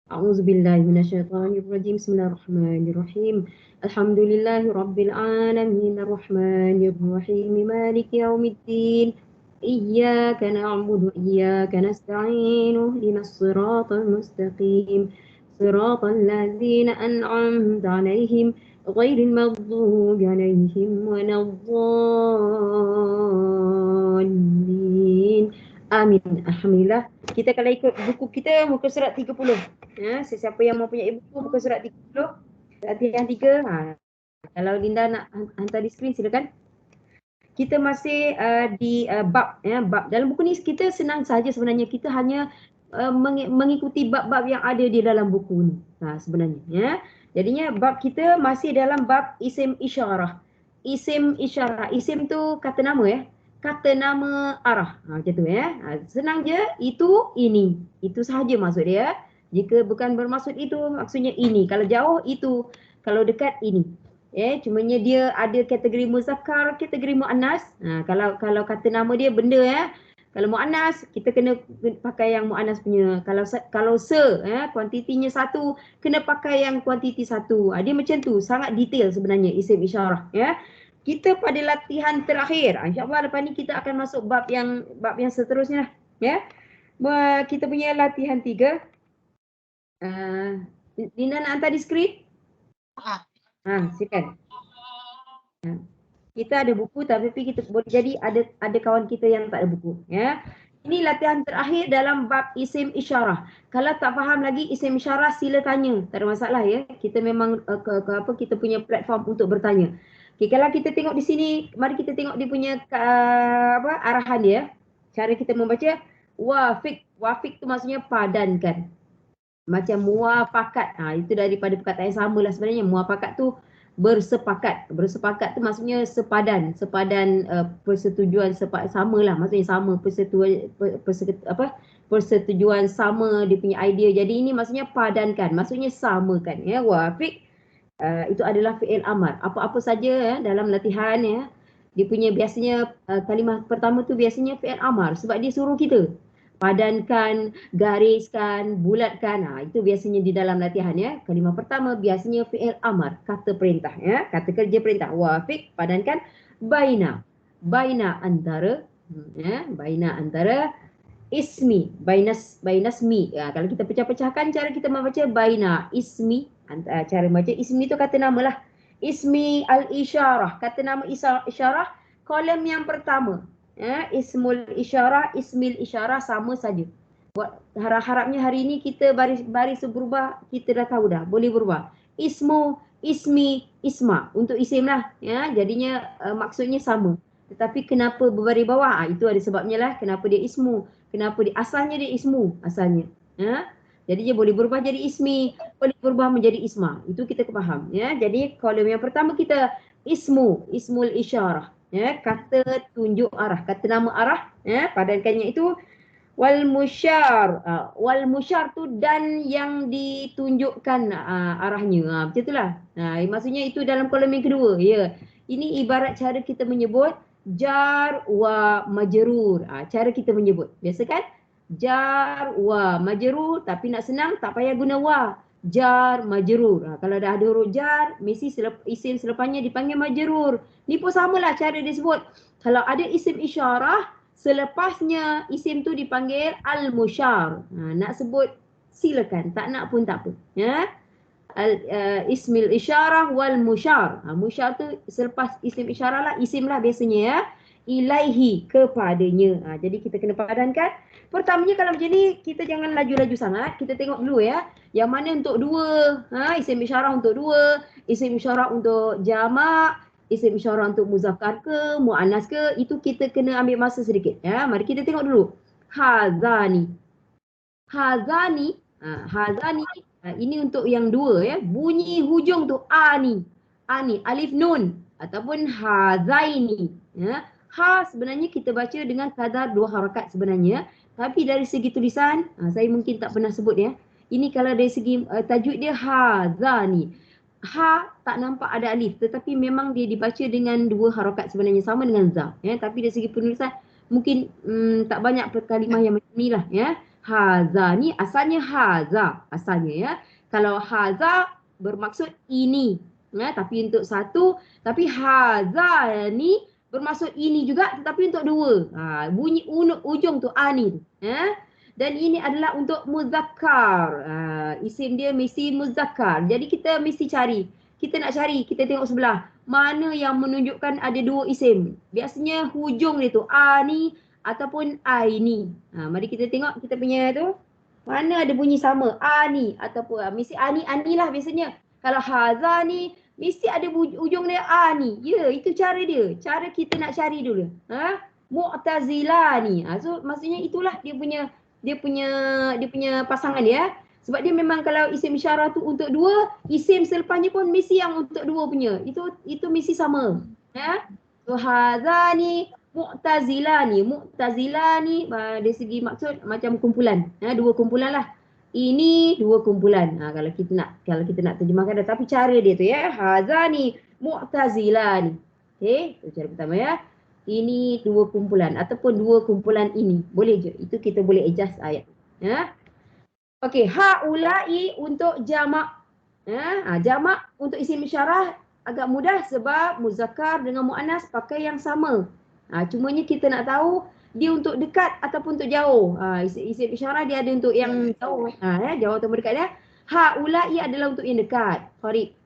أعوذ بالله من الشيطان الرجيم بسم الله الرحمن الرحيم الحمد لله رب العالمين الرحمن الرحيم مالك يوم الدين إياك نعبد وإياك نستعين اهدنا الصراط المستقيم صراط الذين أنعمت عليهم غير المغضوب عليهم ولا الضالين آمين. Alhamdulillah. Kita kalau ikut buku kita muka surat 30. Ya, sesiapa yang mau punya buku muka surat 30, latihan 3. Kalau Linda nak hantar di skrin silakan. Kita masih di bab bab. Dalam buku ni kita senang saja sebenarnya. Kita hanya mengikuti bab-bab yang ada di dalam buku ni. Sebenarnya ya. Jadinya bab kita masih dalam bab isim isyarah. Isim isyarah. Isim tu kata nama ya. Kata nama arah. Macam tu ya. Senang je, itu, ini. Itu sahaja maksud dia. Jika bukan bermaksud itu, maksudnya ini. Kalau jauh, itu. Kalau dekat, ini. Cumanya dia ada kategori muzakkar, kategori muannas. Kalau kata nama dia benda ya. Kalau muannas, kita kena pakai yang muannas punya. Kalau kuantitinya 1, kena pakai yang kuantiti 1. Dia macam tu, sangat detail sebenarnya isim isyarah ya. Kita pada latihan terakhir. InsyaAllah lepas ni kita akan masuk bab yang seterusnya. Ya. Kita punya latihan 3. Lina nak hantar di skrin? Silakan. Kita ada buku tapi kita boleh jadi ada kawan kita yang tak ada buku. Ya. Ini latihan terakhir dalam bab isim isyarah. Kalau tak faham lagi isim isyarah, sila tanya. Tak ada masalah ya. Kita memang kita punya platform untuk bertanya. Okay, kalau kita tengok di sini, mari kita tengok dia punya arahan dia. Cara kita membaca wafiq. Wafiq tu maksudnya padankan. Macam muafakat. Itu daripada perkataan yang sama lah sebenarnya. Muafakat tu bersepakat. Bersepakat tu maksudnya sepadan. Sepadan persetujuan sama lah. Maksudnya sama persetujuan sama dia punya idea. Jadi ini maksudnya padankan. Maksudnya samakan. Ya, wafiq. Itu adalah fi'il amar. Apa-apa saja dalam latihan ya. Dia punya biasanya kalimah pertama tu biasanya fi'il amar sebab dia suruh kita padankan, gariskan, bulatkan. Itu biasanya di dalam latihan ya. Kalimah pertama biasanya fi'il amar, kata perintah ya, kata kerja perintah. Wafiq, padankan, baina. Baina antara baina antara ismi, bainasmi. Kalau kita pecah-pecahkan cara kita membaca baina ismi. Cara baca ismi tu kata nama lah. Ismi al-isyarah, kata nama isyarah, kolom yang pertama. Ismul isyarah, ismil isyarah sama saja. Harap-harapnya hari ini kita baris berubah, kita dah tahu dah, boleh berubah. Ismu, ismi, isma. Untuk isim lah. Ya, jadinya maksudnya sama. Tetapi kenapa berbaris bawah? Itu ada sebabnya lah. Kenapa dia ismu? Kenapa dia asalnya dia ismu asalnya. Ya. Jadi dia boleh berubah jadi ismi, boleh berubah menjadi isma. Itu kita faham ya. Jadi kolom yang pertama kita ismu, ismul isyarah. Ya, kata tunjuk arah, kata nama arah, ya, padankannya itu wal musyar. Wal musyar tu dan yang ditunjukkan arahnya. Macam itulah. Maksudnya itu dalam kolom yang kedua. Ya. Ini ibarat cara kita menyebut jar wa majrur. Cara kita menyebut. Biasa kan? Jar wa majrur, tapi nak senang tak payah guna wa. Jar majrur. Kalau dah ada huruf jar, mesti isim selepasnya dipanggil majrur. Ni pun samalah cara dia sebut. Kalau ada isim isyarah, selepasnya isim tu dipanggil al-musyar. Nak sebut silakan, tak nak pun tak apa. Ya. Ismil isyarah wal musyar. Musyar tu selepas isim isyarah lah, isim lah biasanya ya. Ilaihi, kepadanya. Jadi kita kena padankan. Pertamanya kalau macam ni, kita jangan laju-laju sangat. Kita tengok dulu ya. Yang mana untuk dua. Isim isyarah untuk dua. Isim isyarah untuk jamak. Isim isyarah untuk muzakkar ke, muannas ke. Itu kita kena ambil masa sedikit. Ya. Mari kita tengok dulu. Hazani. Hazani. Hazani. Ini untuk yang dua ya. Bunyi hujung tu ani. Ani. Alif nun. Ataupun hazaini. Ya. Ha sebenarnya kita baca dengan kadar 2 harakat sebenarnya. Tapi dari segi tulisan, saya mungkin tak pernah sebut ya. Ini kalau dari segi tajuk dia hazani. Ha tak nampak ada alif. Tetapi memang dia dibaca dengan 2 harakat sebenarnya. Sama dengan za. Ya. Tapi dari segi penulisan mungkin tak banyak kalimah yang macam ni lah. Ya. Haza ni asalnya haza. Asalnya ya. Kalau haza bermaksud ini. Tapi untuk satu. Tapi haza ni bermaksud ini juga tetapi untuk dua. Bunyi ujung tu ani tu. Dan ini adalah untuk muzakkar. Isim dia mesti muzakkar. Jadi kita mesti cari. Kita nak cari, kita tengok sebelah. Mana yang menunjukkan ada dua isim. Biasanya hujung dia tu ani ataupun aini. Mari kita tengok kita punya tu. Mana ada bunyi sama. Ani ataupun mesti ani lah biasanya. Kalau haza ni mesti ada ujung dia ani. Ya, itu cara dia. Cara kita nak cari dulu. Mu'tazilah ni. So maksudnya itulah dia punya pasangan dia. Sebab dia memang kalau isim isyarah tu untuk dua, isim selepasnya pun mesti yang untuk dua punya. Itu mesti sama. So hadza ni Mu'tazilah ni. Mu'tazilah ni dari segi maksud macam kumpulan. Dua kumpulan lah. Ini dua kumpulan. Kalau kita nak terjemahkan, tapi cara dia tu ya. Hadza ni Mu'tazilah ni. Okey, itu cara pertama ya. Ini dua kumpulan ataupun dua kumpulan ini. Boleh je. Itu kita boleh adjust ayat. Okey, haula'i untuk jamak. Jamak untuk isim isyarah agak mudah sebab muzakkar dengan muannas pakai yang sama. Cumanya kita nak tahu dia untuk dekat ataupun untuk jauh. Isim isyarah dia ada untuk yang jauh. Jauh atau dekat dia. Haula'i adalah untuk yang dekat. Qarib.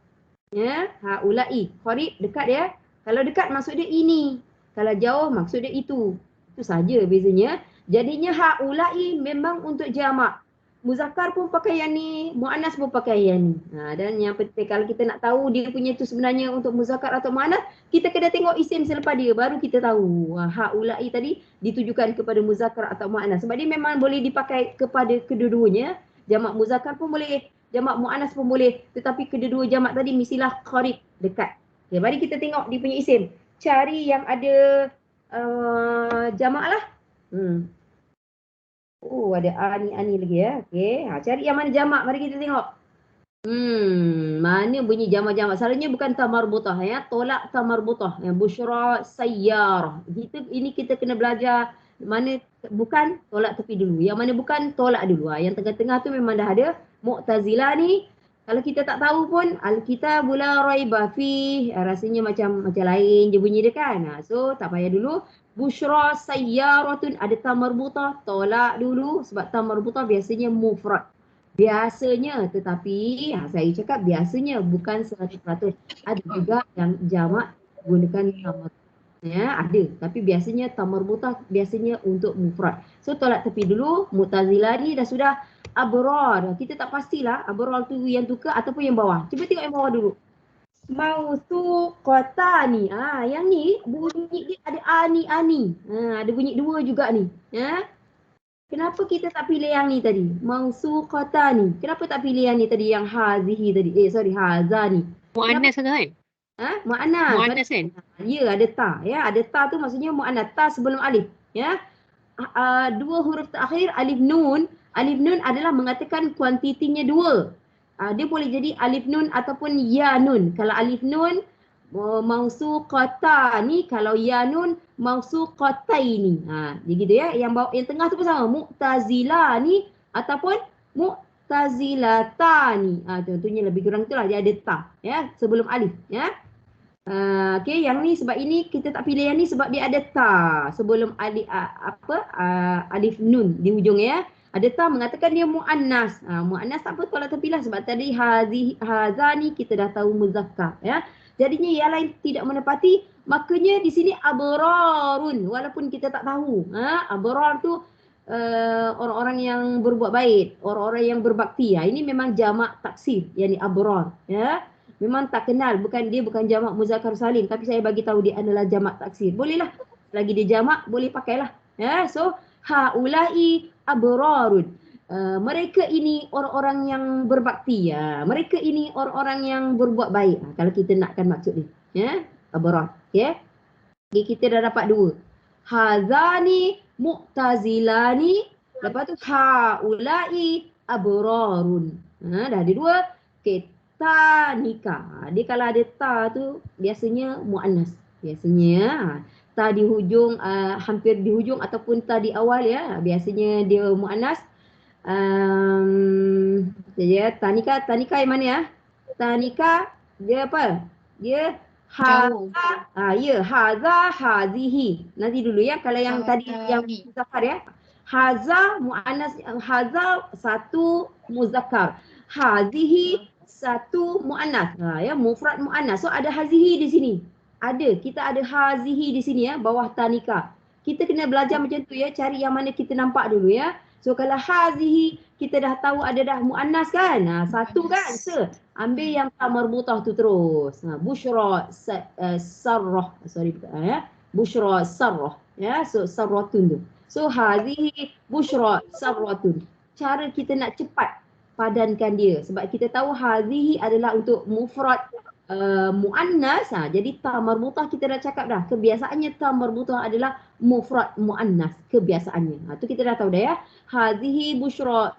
Haula'i. Qarib dekat dia. Kalau dekat maksud dia ini. Kalau jauh maksud dia itu. Itu saja bezanya. Jadinya haula'i memang untuk jamak. Muzakkar pun pakai yang ni, muannas pun pakai yang ni. Dan yang penting kalau kita nak tahu dia punya tu sebenarnya untuk muzakkar atau muannas, kita kena tengok isim selepas dia baru kita tahu. Haula'i tadi ditujukan kepada muzakkar atau muannas. Sebab dia memang boleh dipakai kepada kedua-duanya. Jamak muzakkar pun boleh, jamak muannas pun boleh. Tetapi kedua-dua jamak tadi mestilah qarib, dekat. Okay, mari kita tengok dia punya isim. Cari yang ada jamak lah. Ada ani lagi ya. Okey. Cari yang mana jamak. Mari kita tengok. Mana bunyi jamak-jamak. Selalunya bukan tamarbutah ya. Tolak tamarbutah. Busyra sayyarah. Ini kita kena belajar mana bukan tolak tepi dulu. Yang mana bukan tolak dulu. Yang tengah-tengah tu memang dah ada. Mu'tazilah ni kalau kita tak tahu pun Alkitab la raiba fi, rasanya macam lain je bunyi dia kan. So tak payah dulu. Busyra sayyaratun ada ta marbutah, tolak dulu sebab ta marbutah biasanya mufrad. Biasanya, tetapi saya cakap biasanya bukan 100%. Ada juga yang jamak gunakan ta marbutah. Ada, tapi biasanya ta marbutah biasanya untuk mufrad. So tolak tepi dulu. Mu'tazilah ni dah sudah abrar. Kita tak pastilah abrar tu yang tu ke ataupun yang bawah. Cuba tengok yang bawah dulu. Mausuqatani. Yang ni bunyi dia ada ani. Ada bunyi dua juga ni. Kenapa kita tak pilih yang ni tadi? Mausuqatani. Kenapa tak pilih yang ni tadi, yang hazihi tadi? Haza ni. Muannas kan? Muannas. Muannas kan? Ya, ada ta. Ya, ada ta tu maksudnya muannas. Ta sebelum alif. Ya. Dua huruf terakhir alif nun. Alif nun adalah mengatakan kuantitinya dua. Dia boleh jadi alif nun ataupun ya nun. Kalau alif nun mausuqatani, kalau ya nun mausuqataini. Jadi gitu ya. Yang tengah tu pun sama. Mu'tazilah ni ataupun mu'tazilatani. Contohnya lebih kurang itulah dia ada ta ya sebelum alif ya. Okey, yang ni sebab ini kita tak pilih yang ni sebab dia ada ta sebelum alif alif nun di hujung ya. Ada ta mengatakan dia muannas. Muannas tak apa tolak tepilah sebab tadi haza ni kita dah tahu muzakkar ya. Jadinya yang lain tidak menepati, makanya di sini abrarun walaupun kita tak tahu. Abrar tu orang-orang yang berbuat baik, orang-orang yang berbakti. Ini memang jamak taksir, yakni abrar ya. Memang tak kenal, bukan jamak muzakkar salim, tapi saya bagi tahu dia adalah jamak taksir. Bolehlah. Lagi dia jamak boleh pakailah. Ya, so haula'i abrarun. Mereka ini orang-orang yang berbakti ya. Mereka ini orang-orang yang berbuat baik. Kalau kita nakkan maksud dia. Ya, abrar. Okay. Okay, kita dah dapat dua. Hazani mu'tazilani. Lepas tu haula'i abrarun. Dah ada dua. Okay. Ta nikah. Dia kalau ada ta tu biasanya muannas. Biasanya ta di hujung hampir di hujung ataupun ta di awal ya. Biasanya dia muannas. Ya, Tanika yang mana ya? Tanika dia apa? Dia Jauh. ya, haza hazihi. Nanti dulu ya, kalau yang tadi yang Hazahi. muzakkar ya. Haza muannas, haza satu muzakkar. Hazihi satu muannas. Ya, mufrad muannas. So ada hazihi di sini. Ada, kita ada hazihi di sini ya, bawah tanika. Kita kena belajar macam tu ya, cari yang mana kita nampak dulu ya. So kalau hazihi kita dah tahu ada dah muannas kan? Satu kan? So, ambil yang ta marbutah tu terus. Bushra sarrah. Sorry ya. Bushra sarrah ya. So sarratun tu. So hazihi bushra sarratun. Cara kita nak cepat padankan dia sebab kita tahu hazihi adalah untuk mufrad muannas. Jadi ta marbutah kita dah cakap dah. Kebiasaannya ta marbutah adalah mufrad muannas kebiasaannya. Tu kita dah tahu dah ya. Hazihi bushra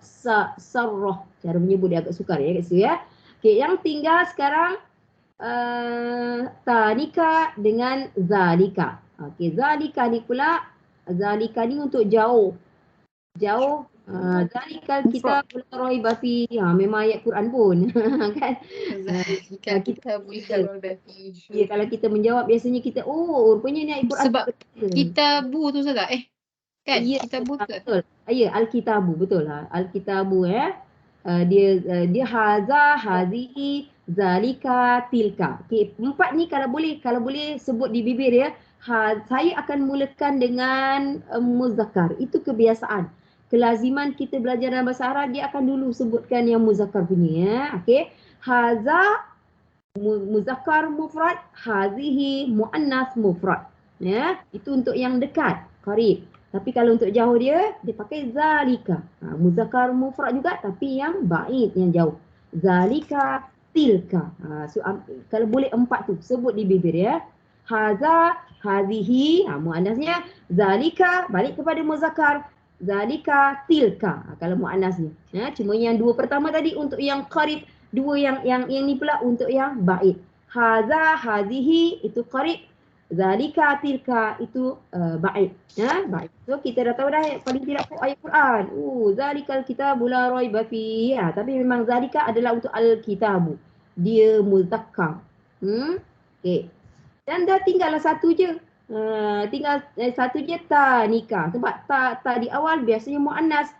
sarrah. Cara menyebut dia agak sukar ya kat situ ya. Okey, yang tinggal sekarang tanika dengan zalika. Okey, zalika ni pula, zalika ni untuk jauh. Jauh. Zalika kita boleh bafi. Memang ayat Quran pun kan. Zalika kita boleh bafi. Ya, kalau kita menjawab biasanya kita rupanya ni ayat Quran. Sebab kitabu tu salah. Kan? Ya, Kitabu tu. Betul. Ya, al-kitabu betul lah. Al-kitabu ya. Dia haza, hazihi, zalika, tilka. Okey, empat ni kalau boleh sebut di bibir ya. Saya akan mulakan dengan muzakkar. Itu kebiasaan. Kelaziman kita belajar dalam bahasa Arab, dia akan dulu sebutkan yang muzakkar punya ya. Okey. Haza muzakkar mufrad, hazihi muannas mufrad. Ya, itu untuk yang dekat, qarib. Tapi kalau untuk jauh dia pakai zalika. Muzakkar mufrad juga tapi yang ba'id, yang jauh. Zalika, tilka. So, kalau boleh empat tu sebut di bibir ya. Haza, hazihi, muannasnya. Zalika, balik kepada muzakkar. Zalika, tilka. Kalau muannasnya. Cuma yang dua pertama tadi untuk yang qarib, dua yang ni pula untuk yang ba'id. Haza, hazihi itu qarib. Zalika tilka itu ba'id. Ba'id. So kita dah tahu dah paling tidak ayat Quran. Zalikal kitabu la raiba fi. Tapi memang zalika adalah untuk al-kitabu. Dia muzakkar. Okey. Dan dah tinggallah satu je. Tinggal satu je tanika. Sebab ta di awal biasanya muannas.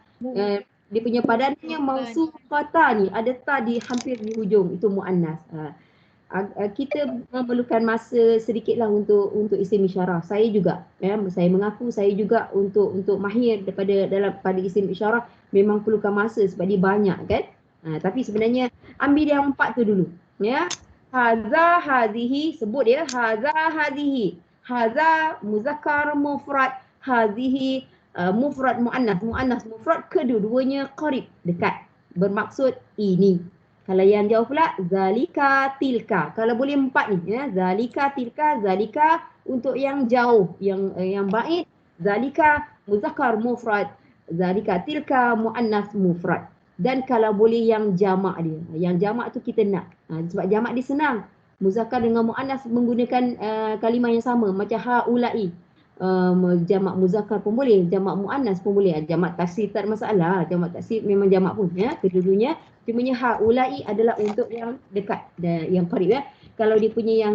Dia punya padanannya mausufata ni. Ada ta di hampir di hujung. Itu muannas. Kita memerlukan masa sedikitlah untuk isim isyarah. Saya juga saya mengaku saya juga untuk mahir pada isim isyarah memang perlukan masa sebab dia banyak kan. Tapi sebenarnya ambil yang empat tu dulu ya. Haza hazihi, sebut dia haza hazihi. Haza muzakkar mufrad, hazihi mufrad muannas mufrad, kedua-duanya qarib, dekat, bermaksud ini. Kalau yang jauh pula zalika tilka. Kalau boleh empat ni ya, zalika tilka, zalika untuk yang jauh, yang ba'id, zalika muzakkar mufrad, zalika tilka muannas mufrad. Dan kalau boleh yang jamak dia. Yang jamak tu kita nak. Sebab jamak dia senang. Muzakkar dengan muannas menggunakan kalimah yang sama macam haula'i. Jamak muzakkar pun boleh, jamak muannas pun boleh. Jamak taksir tak ada masalah. Jamak taksir memang jamak pun ya, kedua-duanya. Cumanya haula'i adalah untuk yang dekat, yang qarib ya. Kalau dia punya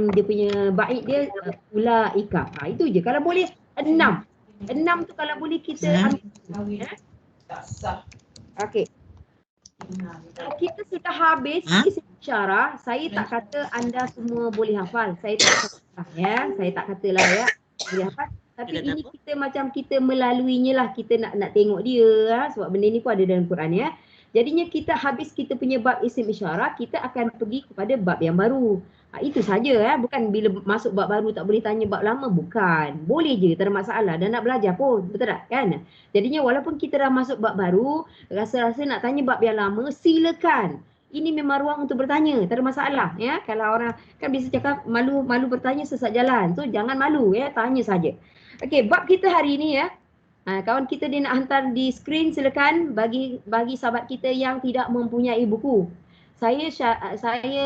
ba'id dia ulaika. Itu je. Kalau boleh 6. 6 tu kalau boleh kita ambil ya. Okey. Kita sudah habis isim isyarah. Saya tak kata anda semua boleh hafal. Saya tak kata ya. Saya tak katalah ya boleh hafal. Tapi ini kita macam kita melaluinya lah. Kita nak tengok dia sebab benda ni pun ada dalam Quran ya. Jadinya kita habis kita punya bab isim isyarah, kita akan pergi kepada bab yang baru. Itu saja ya. Bukan bila masuk bab baru tak boleh tanya bab lama, bukan. Boleh je, tak ada masalah dan nak belajar pun, betul tak kan? Jadinya walaupun kita dah masuk bab baru, rasa-rasa nak tanya bab yang lama, silakan. Ini memang ruang untuk bertanya, tak ada masalah ya. Kalau orang kan biasa cakap malu bertanya sesat jalan. So jangan malu ya, tanya saja. Okey, bab kita hari ini ya. Kawan kita dia nak hantar di skrin, silakan bagi sahabat kita yang tidak mempunyai buku. Saya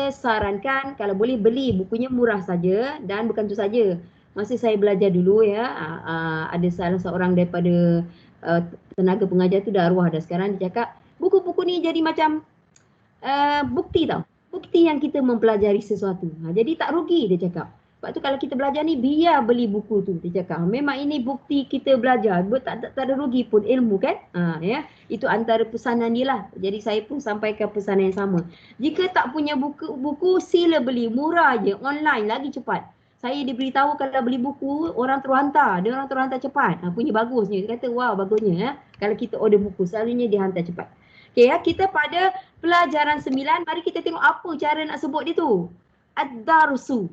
sarankan kalau boleh beli bukunya murah saja dan bukan itu saja. Masa saya belajar dulu ya, ada salah seorang daripada tenaga pengajar tu dah arwah dah. Sekarang dia cakap buku-buku ni jadi macam bukti tau. Bukti yang kita mempelajari sesuatu. Jadi tak rugi dia cakap. Sebab tu kalau kita belajar ni biar beli buku tu dia cakap. Memang ini bukti kita belajar. Tak ada rugi pun ilmu kan. Ya. Itu antara pesanan dia lah. Jadi saya pun sampaikan pesanan yang sama. Jika tak punya buku sila beli. Murah je. Online lagi cepat. Saya diberitahu kalau beli buku orang terus hantar. Dia orang terus hantar cepat. Punya bagusnya. Dia kata wow bagusnya ya. Kalau kita order buku selalunya dia hantar cepat. Okey ya, kita pada pelajaran 9, mari kita tengok apa cara nak sebut dia tu. Ad-darsu.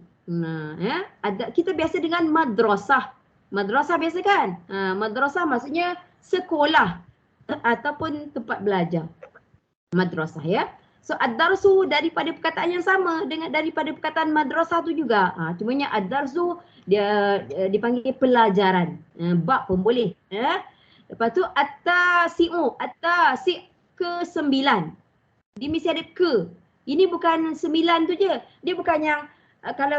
Ya, kita biasa dengan madrasah. Madrasah biasa kan? Madrasah maksudnya sekolah ataupun tempat belajar. Madrasah ya. So ad-darsu daripada perkataan yang sama dengan daripada perkataan madrasah tu juga. Cumanya ad-darsu dia dipanggil pelajaran. Bab pun boleh ya. Lepas tu at-tasi'u, at-tasi' ke-9. Dia mesti ada ke. Ini bukan 9 tu je. Dia bukan yang kalau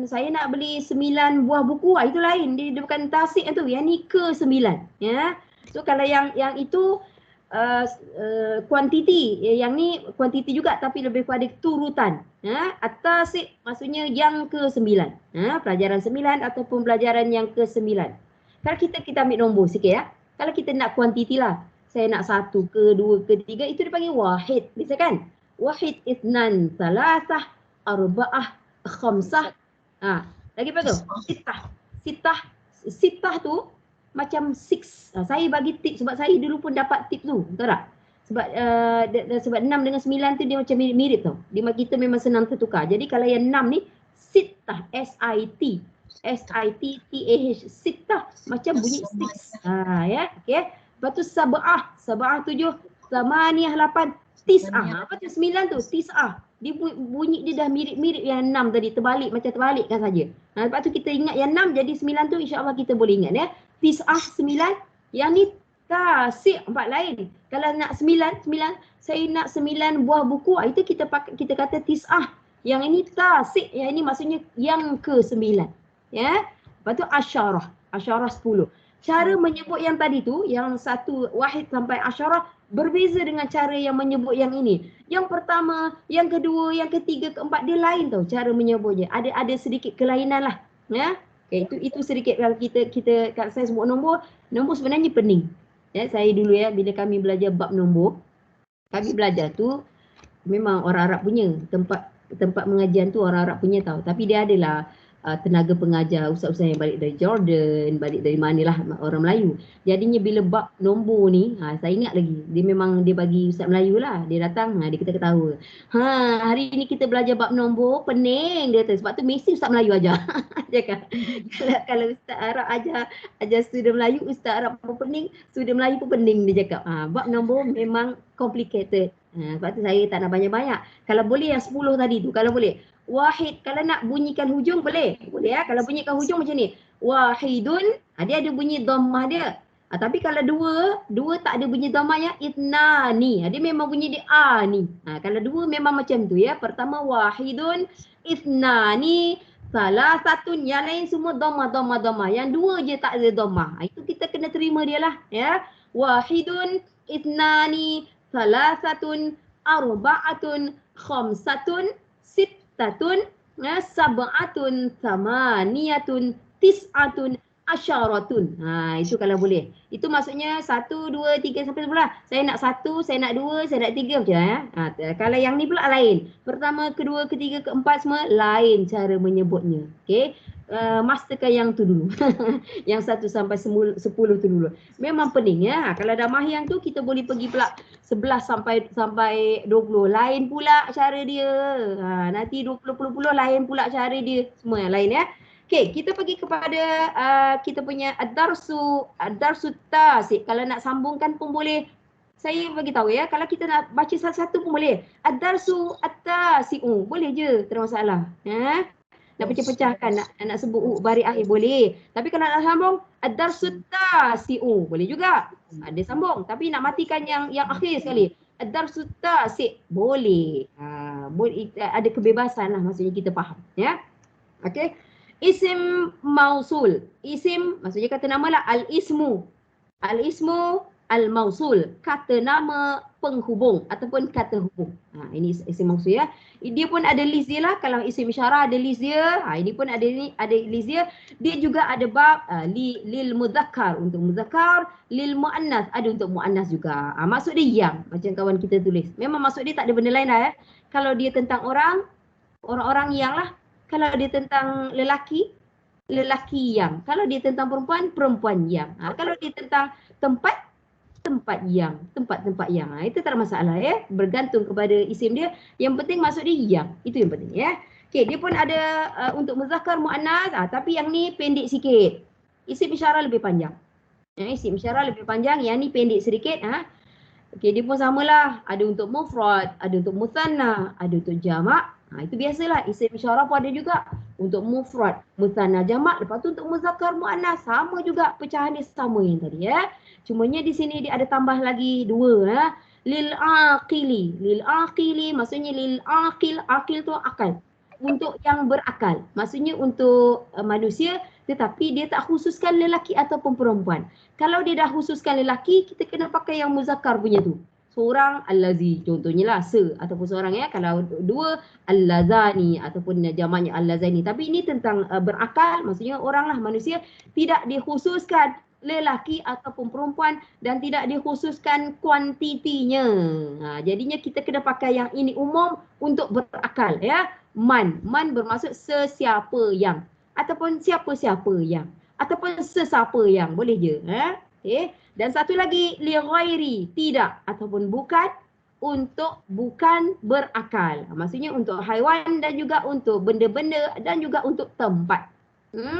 saya nak beli 9 buah buku, itu lain. Dia bukan tasik tu. Yang ni ke-9. Ya. So kalau yang itu kuantiti. Yang ni kuantiti juga tapi lebih kepada turutan. Ya. At-tasik maksudnya yang ke-9. Ya. Pelajaran 9 ataupun pelajaran yang ke-9. Kalau kita ambil nombor sikit ya. Kalau kita nak kuantiti lah. Saya nak 1 ke 2 ke 3 itu dipanggil wahid. Bisa kan? Wahid, ithnan, salasah, arba'ah, khamsah. Lagi apa tu? Sitah tu macam 6. Saya bagi tip sebab saya dulu pun dapat tip tu. Betul tak? Sebab 6 dengan 9 tu dia macam mirip tau. Kita memang senang tertukar. Jadi kalau yang 6 ni sitah, S-I-T. S-I-T-T-A-H. Sitah macam bunyi 6. Ya, okey. Lepas tu sab'ah 7, samaniyah 8, tis'ah. Apa tu 9 tu? Tis'ah. Dia bunyi dia dah mirip-mirip yang 6 tadi, terbalik macam terbalikkan saja. Lepas tu kita ingat yang 6 jadi 9 tu insya-Allah kita boleh ingat ya. Tis'ah 9, yang ni tasik 4 lain. Kalau nak 9, saya nak 9 buah buku, itu kita kata tis'ah. Yang ini tasik, yang ini maksudnya yang ke-9. Ya. Lepas tu asyarah 10. Cara menyebut yang tadi tu, yang 1 wahid sampai asyarah berbeza dengan cara yang menyebut yang ini. Yang pertama, yang kedua, yang ketiga, keempat dia lain tau cara menyebutnya. Ada sedikit kelainan lah. Ya. Okay, itu sedikit kalau kalau saya sebut nombor sebenarnya pening. Ya, saya dulu ya bila kami belajar bab nombor, kami belajar tu memang orang Arab punya tempat mengajian tu orang Arab punya tau. Tapi dia adalah tenaga pengajar, ustaz-ustaz yang balik dari Jordan, balik dari manalah orang Melayu. Jadinya bila bab nombor ni, saya ingat lagi, dia bagi ustaz Melayu lah. Dia datang, dia ketawa. Hari ni kita belajar bab nombor, pening dia kata. Sebab tu mesti ustaz Melayu ajar. Dia kata, kalau ustaz Arab ajar student Melayu, ustaz Arab pun pening, student Melayu pun pening dia cakap. Bab nombor memang complicated. Sebab tu saya tak nak banyak-banyak. Kalau boleh yang 10 tadi tu, kalau boleh. Wahid, kalau nak bunyikan hujung boleh ya. Kalau bunyikan hujung macam ni, wahidun, dia ada bunyi dhammah dia. Tapi kalau dua tak ada bunyi dhammahnya, itnani, dia memang bunyi dia ni. Kalau dua memang macam tu ya. Pertama wahidun, itnani, salah satu, yang lain semua dhammah. Yang dua je tak ada dhammah. Itu kita kena terima dia lah ya. Wahidun, itnani, salah satun, arba'atun, khamsatun, tatun, sab'atun, samaniyatun, tis'atun, asyaratun. Itu kalau boleh. Itu maksudnya 1, 2, 3 sampai 10 lah. Saya nak 1, saya nak 2, saya nak 3 macam ya. Kalau yang ni pula lain. Pertama, kedua, ketiga, keempat semua lain cara menyebutnya. Okey. Masterkan yang tu dulu. Yang 1 sampai 10 tu dulu. Memang pening ya. Kalau dah mahir tu kita boleh pergi pula 11 sampai 20. Lain pula cara dia. Nanti 20 lain pula cara dia. Semua yang lain ya. Okey, kita pergi kepada kita punya ad-darsu tasik. Kalau nak sambungkan pun boleh. Saya bagi tahu ya, kalau kita nak baca satu-satu pun boleh. Ad-darsu at-tasi'u. Boleh je, tak ada masalah. Ya. Nak pecah-pecahkan, nak sebut baris akhir boleh. Tapi kalau nak sambung, ad-darsu tasi'u. Boleh juga. Ada sambung. Tapi nak matikan yang akhir sekali. Ad-darsu tasik. Boleh. Boleh. Ada kebebasan lah maksudnya kita faham. Ya. Okey. Isim mausul. Isim maksudnya kata nama lah al-ismu. Al-ismu al-mausul, kata nama penghubung ataupun kata hubung. Ini isim mausul ya. Dia pun ada list dia lah. Kalau isim isyarah ada list dia. Ini pun ada list dia. Dia juga ada bab lil mudzakkar untuk muzakkar, lil muannas ada untuk muannas juga. Maksud dia yang macam kawan kita tulis. Memang maksud dia tak ada benda lain lah ya. Kalau dia tentang orang-orang yang lah. Kalau dia tentang lelaki yang. Kalau dia tentang perempuan yang. Kalau dia tentang tempat yang. Itu tak ada masalah ya. Bergantung kepada isim dia. Yang penting maksud dia yang. Itu yang penting ya. Okey, dia pun ada untuk muzakkar muannas, tapi yang ni pendek sikit. Isim isyarah lebih panjang. Isim isyarah lebih panjang, yang ni pendek sedikit. Okey, dia pun samalah. Ada untuk mufrad, ada untuk muthanna, ada untuk jamak. Itu biasalah. Isim isyarah pun ada juga untuk mufrad, muthanna, jamak. Lepas tu untuk muzakkar muannas sama juga, pecahan dia sama yang tadi ya. Cumanya di sini dia ada tambah lagi dua. Lil aqili maksudnya lil aqil tu akal. Untuk yang berakal. Maksudnya untuk manusia, tetapi dia tak khususkan lelaki ataupun perempuan. Kalau dia dah khususkan lelaki, kita kena pakai yang muzakkar punya tu. Seorang allazi, contohnya lah ataupun seorang ya. Kalau dua allazani ataupun jamaknya allazani. Tapi ini tentang berakal, maksudnya orang lah manusia, tidak dikhususkan lelaki ataupun perempuan dan tidak dikhususkan kuantitinya. Jadinya kita kena pakai yang ini umum untuk berakal ya. Man bermaksud sesiapa yang ataupun siapa-siapa yang ataupun sesiapa yang, boleh je. Okay. Dan satu lagi li ghairi, tidak ataupun bukan, untuk bukan berakal. Maksudnya untuk haiwan dan juga untuk benda-benda dan juga untuk tempat.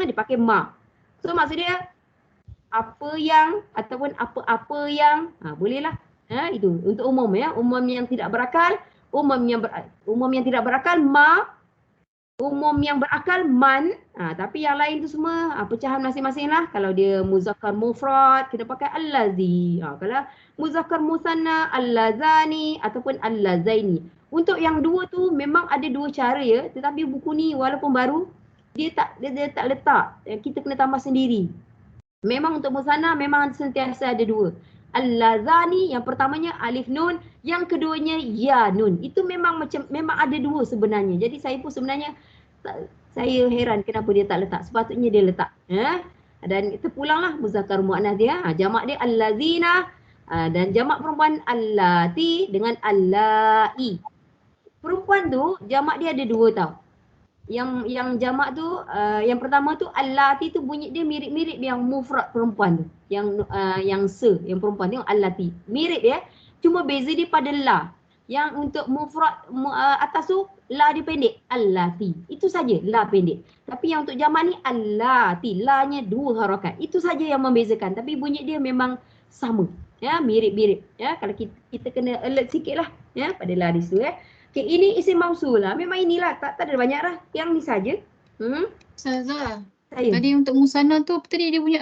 Dipakai ma. So maksud dia apa yang ataupun apa-apa yang, bolehlah. Itu untuk umum ya. Umum yang tidak berakal, umum yang tidak berakal ma, umum yang berakal man. Tapi yang lain tu semua pecahan masing-masing lah. Kalau dia muzakkar mufrad, kita pakai allazi. Kalau muzakkar musanna, allazani ataupun allazaini. Untuk yang dua tu memang ada dua cara ya. Tetapi buku ni walaupun baru, dia tak letak. Kita kena tambah sendiri. Memang untuk musanna memang sentiasa ada dua. Allazani yang pertamanya alif nun, yang keduanya ya nun. Itu memang ada dua sebenarnya. Jadi saya pun sebenarnya saya heran kenapa dia tak letak. Sepatutnya dia letak. Dan terpulanglah muzakkar muannas dia. Jamak dia allazina, dan jamak perempuan allati dengan allai. Perempuan tu jamak dia ada dua tau. Yang jamak tu yang pertama tu allati tu bunyi dia mirip-mirip yang mufrad perempuan tu. Yang yang perempuan tengok allati. Mirip ya. Cuma beza dia pada la. Yang untuk mufrad atas tu la dia pendek, allati. Itu saja la pendek. Tapi yang untuk jamak ni allati, la-nya dua harakat. Itu saja yang membezakan, tapi bunyi dia memang sama. Ya, mirip-mirip. Ya, kalau kita kena alert sikitlah ya pada la di situ ya. Okay, ini isim mausul lah. Memang inilah, tak ada banyak lah. Yang ni saja. Ustazah, tadi untuk musanna tu apa tadi dia punya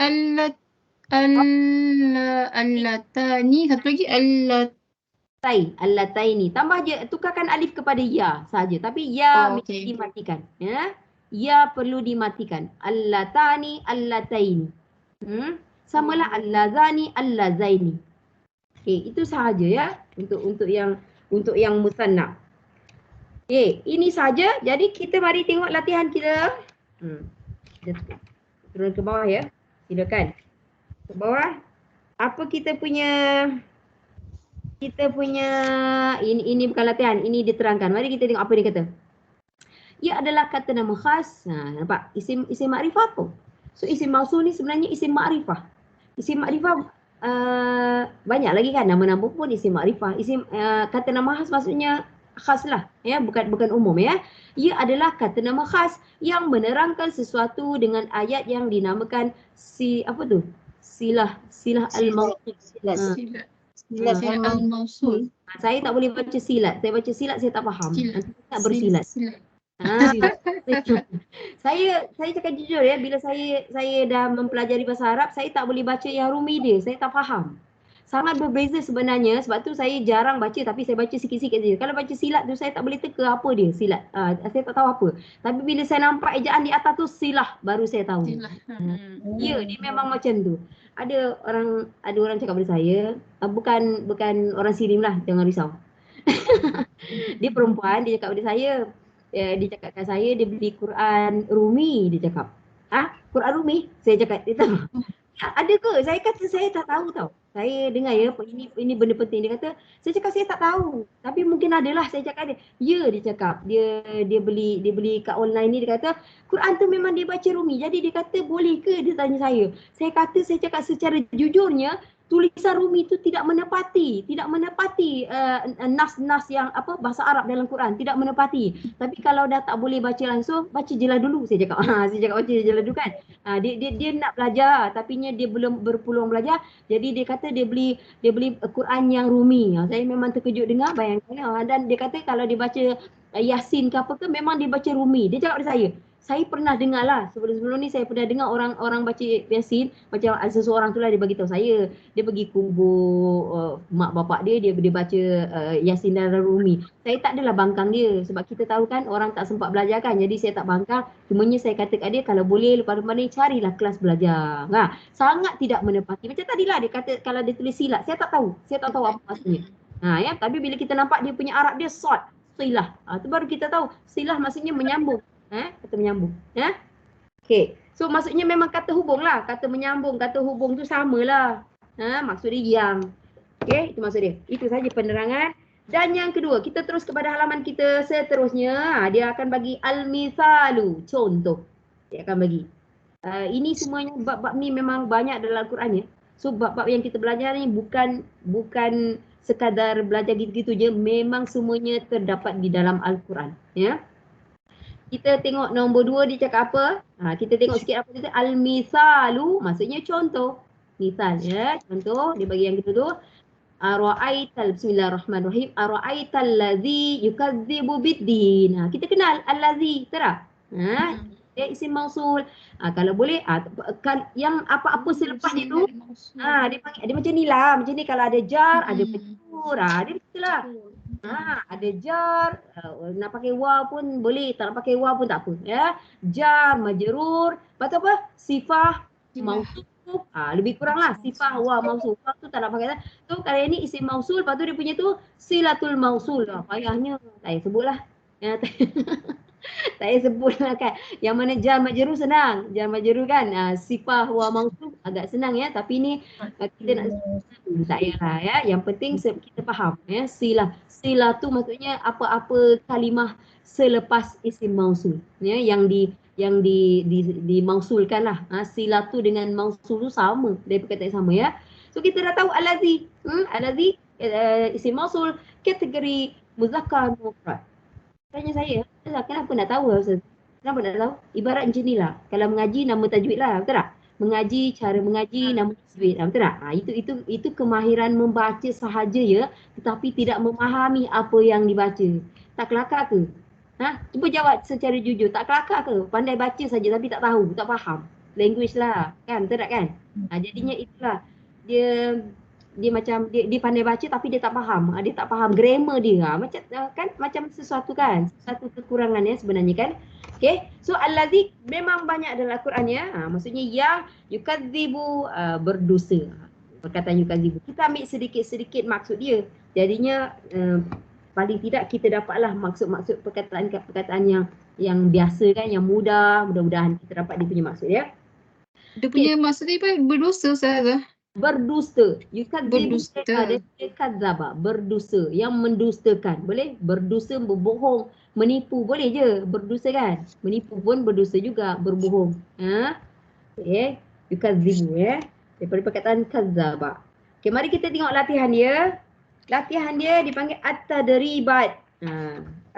allatani, satu lagi allataini. Tambah je, tukarkan alif kepada ya saja. Tapi ya dimatikan. Ya perlu dimatikan. Allatani, allataini. Samalah allazani, allazaini. Okay, itu sahaja ya untuk yang musanna. Okay, ini saja. Jadi kita mari tengok latihan kita. Turun ke bawah ya. Silakan. Ke bawah. Apa kita punya ini bukan latihan, ini diterangkan. Mari kita tengok apa dia kata. Ia adalah kata nama khas. Nampak? Isim makrifah apa? So isim mausul ni sebenarnya isim makrifah. Isim makrifah banyak lagi kan, nama-nama pun isim makrifah. Isim kata nama khas maksudnya khas lah ya, bukan umum ya. Ia adalah kata nama khas yang menerangkan sesuatu dengan ayat yang dinamakan silah al-mausul. Silat al-mausul. Saya tak boleh baca silat. Saya baca silat saya tak faham. Nanti tak bersilat. Saya cakap jujur ya, bila saya dah mempelajari bahasa Arab, saya tak boleh baca yang rumi dia. Saya tak faham. sangat berbeza sebenarnya. Sebab tu saya jarang baca, tapi saya baca sikit-sikit saja. Kalau baca silat tu saya tak boleh teka apa dia silat. Saya tak tahu apa. Tapi bila saya nampak ejaan di atas tu silah, baru saya tahu. Silah. Ya, dia memang macam tu. Ada orang cakap pada saya, bukan orang Sirim lah, jangan risau. Dia perempuan, dia cakap pada saya, dia cakap kat saya dia beli Quran Rumi, dia cakap. Quran Rumi? Saya cakap, dia tahu. Ada ke? Saya kata saya tak tahu tau. Saya dengar ya, ini benda penting. Dia kata, saya cakap saya tak tahu. Tapi mungkin adalah, saya cakap dia. Ya, dia cakap. Dia beli kat online ni, dia kata, Quran tu memang dia baca Rumi. Jadi dia kata, boleh ke? Dia tanya saya. Saya cakap secara jujurnya, tulisan Rumi itu tidak menepati nas-nas yang bahasa Arab dalam Quran, tidak menepati. Tapi kalau dah tak boleh baca langsung, baca jelas dulu, saya cakap. Saya cakap baca jelas dulu kan. Dia nak belajar tapi dia belum berpeluang belajar. Jadi dia kata dia beli Quran yang Rumi. Saya memang terkejut dengar, bayangkan. Dan dia kata kalau dia baca Yasin ke apa ke, memang dia baca Rumi. Dia cakap pada saya pernah dengar lah, sebelum ni saya pernah dengar orang baca Yasin, macam seseorang tu lah dia bagi tahu saya, dia pergi kubur mak bapak dia baca Yasin dan Rumi. Saya tak adalah bangkang dia, sebab kita tahu kan orang tak sempat belajar kan, jadi saya tak bangkang. Cumanya saya kata kat dia, kalau boleh lepas ni carilah kelas belajar. Sangat tidak menepati. Macam tadilah dia kata kalau dia tulis silat, saya tak tahu apa maksudnya. Tapi bila kita nampak dia punya Arab dia short, silah. Tu baru kita tahu silah maksudnya menyambung. Kata menyambung. Okey. So maksudnya memang kata hubung lah. Kata menyambung, kata hubung tu samalah. Maksud dia yang. Okey, itu maksud dia. Itu saja penerangan. Dan yang kedua, kita terus kepada halaman kita seterusnya. Dia akan bagi al-mithalu, contoh. Dia akan bagi. Ini semuanya bab-bab ni memang banyak dalam Al-Quran ya. So bab-bab yang kita belajar ni bukan sekadar belajar gitu-gitu je. Memang semuanya terdapat di dalam Al-Quran. Ya. Kita tengok nombor 2 dia cakap apa? Kita tengok sikit apa dia. Al-mithalu maksudnya contoh. Misal ya, contoh dia bagi yang kita tu. Bismillahirrahmanirrahim. Ara'aital ladzi yukadzibu biddin. Kita kenal al-ladzi, betul tak? Dia isim mausul. Kalau boleh yang apa-apa selepas itu dia panggil, dia macam ni lah. Macam ni kalau ada jar, ada majrur. Dia begitulah. Ada jar, nak pakai waw pun boleh, tak nak pakai waw pun tak apa ya. Jar, majrur, lepas tu apa? Sifah, mausuf. Lebih kurang lah sifah waw mausuf. Waw tu tak nak pakai. So kalau ini isim mausul, lepas tu dia punya tu silatul mausul. Payahnya tak payah sebut lah. Tak payah sebut lah kan. Yang mana jar majrur senang. Jar majrur kan sifah waw mausuf agak senang ya. Tapi ni kita nak tak payahlah ya. Yang penting kita faham ya. Silah tu maksudnya apa-apa kalimah selepas isim mausul ya, yang dimausulkan lah. Silah tu dengan mausul tu sama, dari perkataan sama ya. So kita dah tahu al-ladzi. Al-ladzi isim mausul, kategori muzakkar mufrad. Tanya saya, kenapa nak tahu Ustaz? Kenapa nak tahu? Ibarat macam ni lah. Kalau mengaji nama tajwid lah, betul tak? Mengaji, cara mengaji, nama tajwid, betul tak? Itu kemahiran membaca sahaja ya, tetapi tidak memahami apa yang dibaca. Tak kelakar ke? Cuba jawab secara jujur, tak kelakar ke? Pandai baca saja tapi tak tahu, tak faham. Language lah, kan? Betul tak kan? Jadinya itulah. Dia macam dia pandai baca tapi dia tak faham. Dia tak faham grammar dia. Macam sesuatu kan, satu kekurangan ya sebenarnya kan. Okey. So allazi memang banyak dalam Al-Quran ya. Maksudnya yang yukadzibu, berdosa. Perkataan yukadzibu. Kita ambil sedikit-sedikit maksud dia. Jadinya paling tidak kita dapatlah maksud-maksud perkataan yang biasa kan, yang mudah. Mudah-mudahan kita dapat dia punya maksud ya. Dia punya maksud dia apa? Berdosa Ustazah. Berdusta. Kadzaba, berdusta, yang mendustakan. Boleh? Berdusta, berbohong, menipu boleh je. Berdusta kan? Menipu pun berdusta juga, berbohong. Okay. Yukadzibu ya. Daripada perkataan kadzaba. Okay, mari kita tengok latihan dia. Latihan dia dipanggil at-tadribat.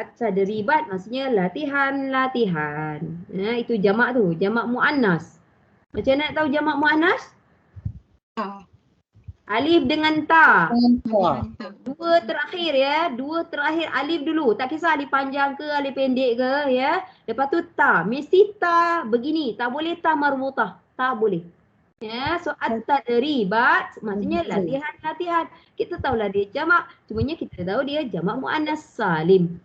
At-tadribat maksudnya latihan-latihan. Itu jamak tu, jamak muannas. Macam nak tahu jamak muannas? Alif dengan ta. Dua terakhir ya. Dua terakhir alif dulu. Tak kisah alif panjang ke, alif pendek ke ya. Lepas tu ta. Mesti ta begini. Tak boleh ta marbutah. Tak boleh. Ya, so at-tadribat maksudnya latihan-latihan. Kita tahulah dia jamak, cumanya kita tahu dia jamak muannas salim.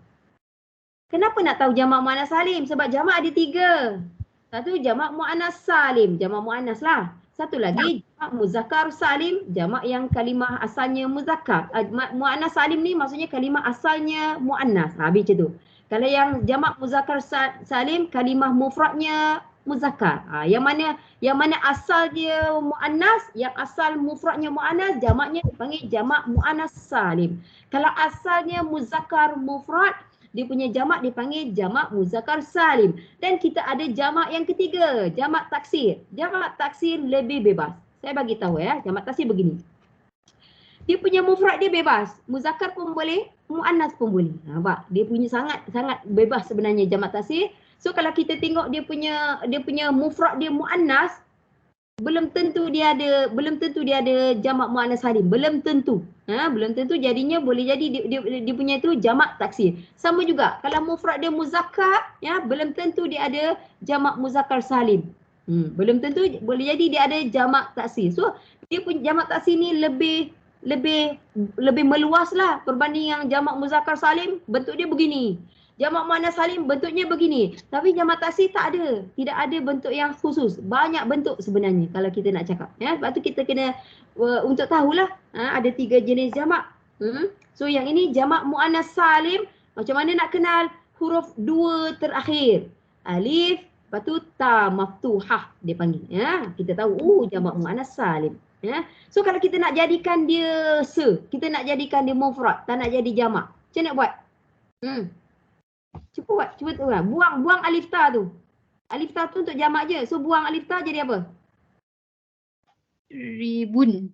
Kenapa nak tahu jamak muannas salim? Sebab jamak ada 3. Satu jamak muannas salim, jamak muannas lah. Satu lagi jamak muzakkar salim, jamak yang kalimah asalnya muzakkar. Muannas salim ni maksudnya kalimah asalnya muannas. Habis macam tu. Kalau yang jamak muzakkar salim, kalimah mufradnya muzakkar. Yang mana asal dia muannas, yang asal mufradnya muannas, jamaknya dipanggil jamak muannas salim. Kalau asalnya muzakkar mufrad, dia punya jamak dipanggil jamak muzakkar salim. Dan kita ada jamak yang ketiga, jamak taksir. Jamak taksir lebih bebas. Saya bagi tahu ya, jamak taksir begini. Dia punya mufrad dia bebas. Muzakkar pun boleh, muannas pun boleh. Nampak? Dia punya sangat bebas sebenarnya jamak taksir. So kalau kita tengok dia punya mufrad dia muannas, belum tentu dia ada jamak muannas salim, belum tentu. Belum tentu, jadinya boleh jadi dia punya itu jamak taksir. Sama juga kalau mufrad dia muzakkar, ya, belum tentu dia ada jamak muzakkar salim. Belum tentu, boleh jadi dia ada jamak taksir. So dia punya jamak taksir ni lebih meluaslah berbanding yang jamak muzakkar salim, bentuk dia begini. Jamak muannas salim bentuknya begini. Tapi jamak taksir tak ada. Tidak ada bentuk yang khusus. Banyak bentuk sebenarnya kalau kita nak cakap. Ya, sebab tu kita kena untuk tahulah ada 3 jenis jamak. So yang ini jamak muannas salim, macam mana nak kenal huruf 2 terakhir. Alif, lepas tu ta maftuhah dia panggil. Ya, kita tahu jamak muannas salim. Ya. So kalau kita nak jadikan dia kita nak jadikan dia mufrad, tak nak jadi jamak. Macam nak buat? Cuba tu lah. Buang alif ta tu. Alif ta tu untuk jamak je. So buang alif ta jadi apa? Ribun.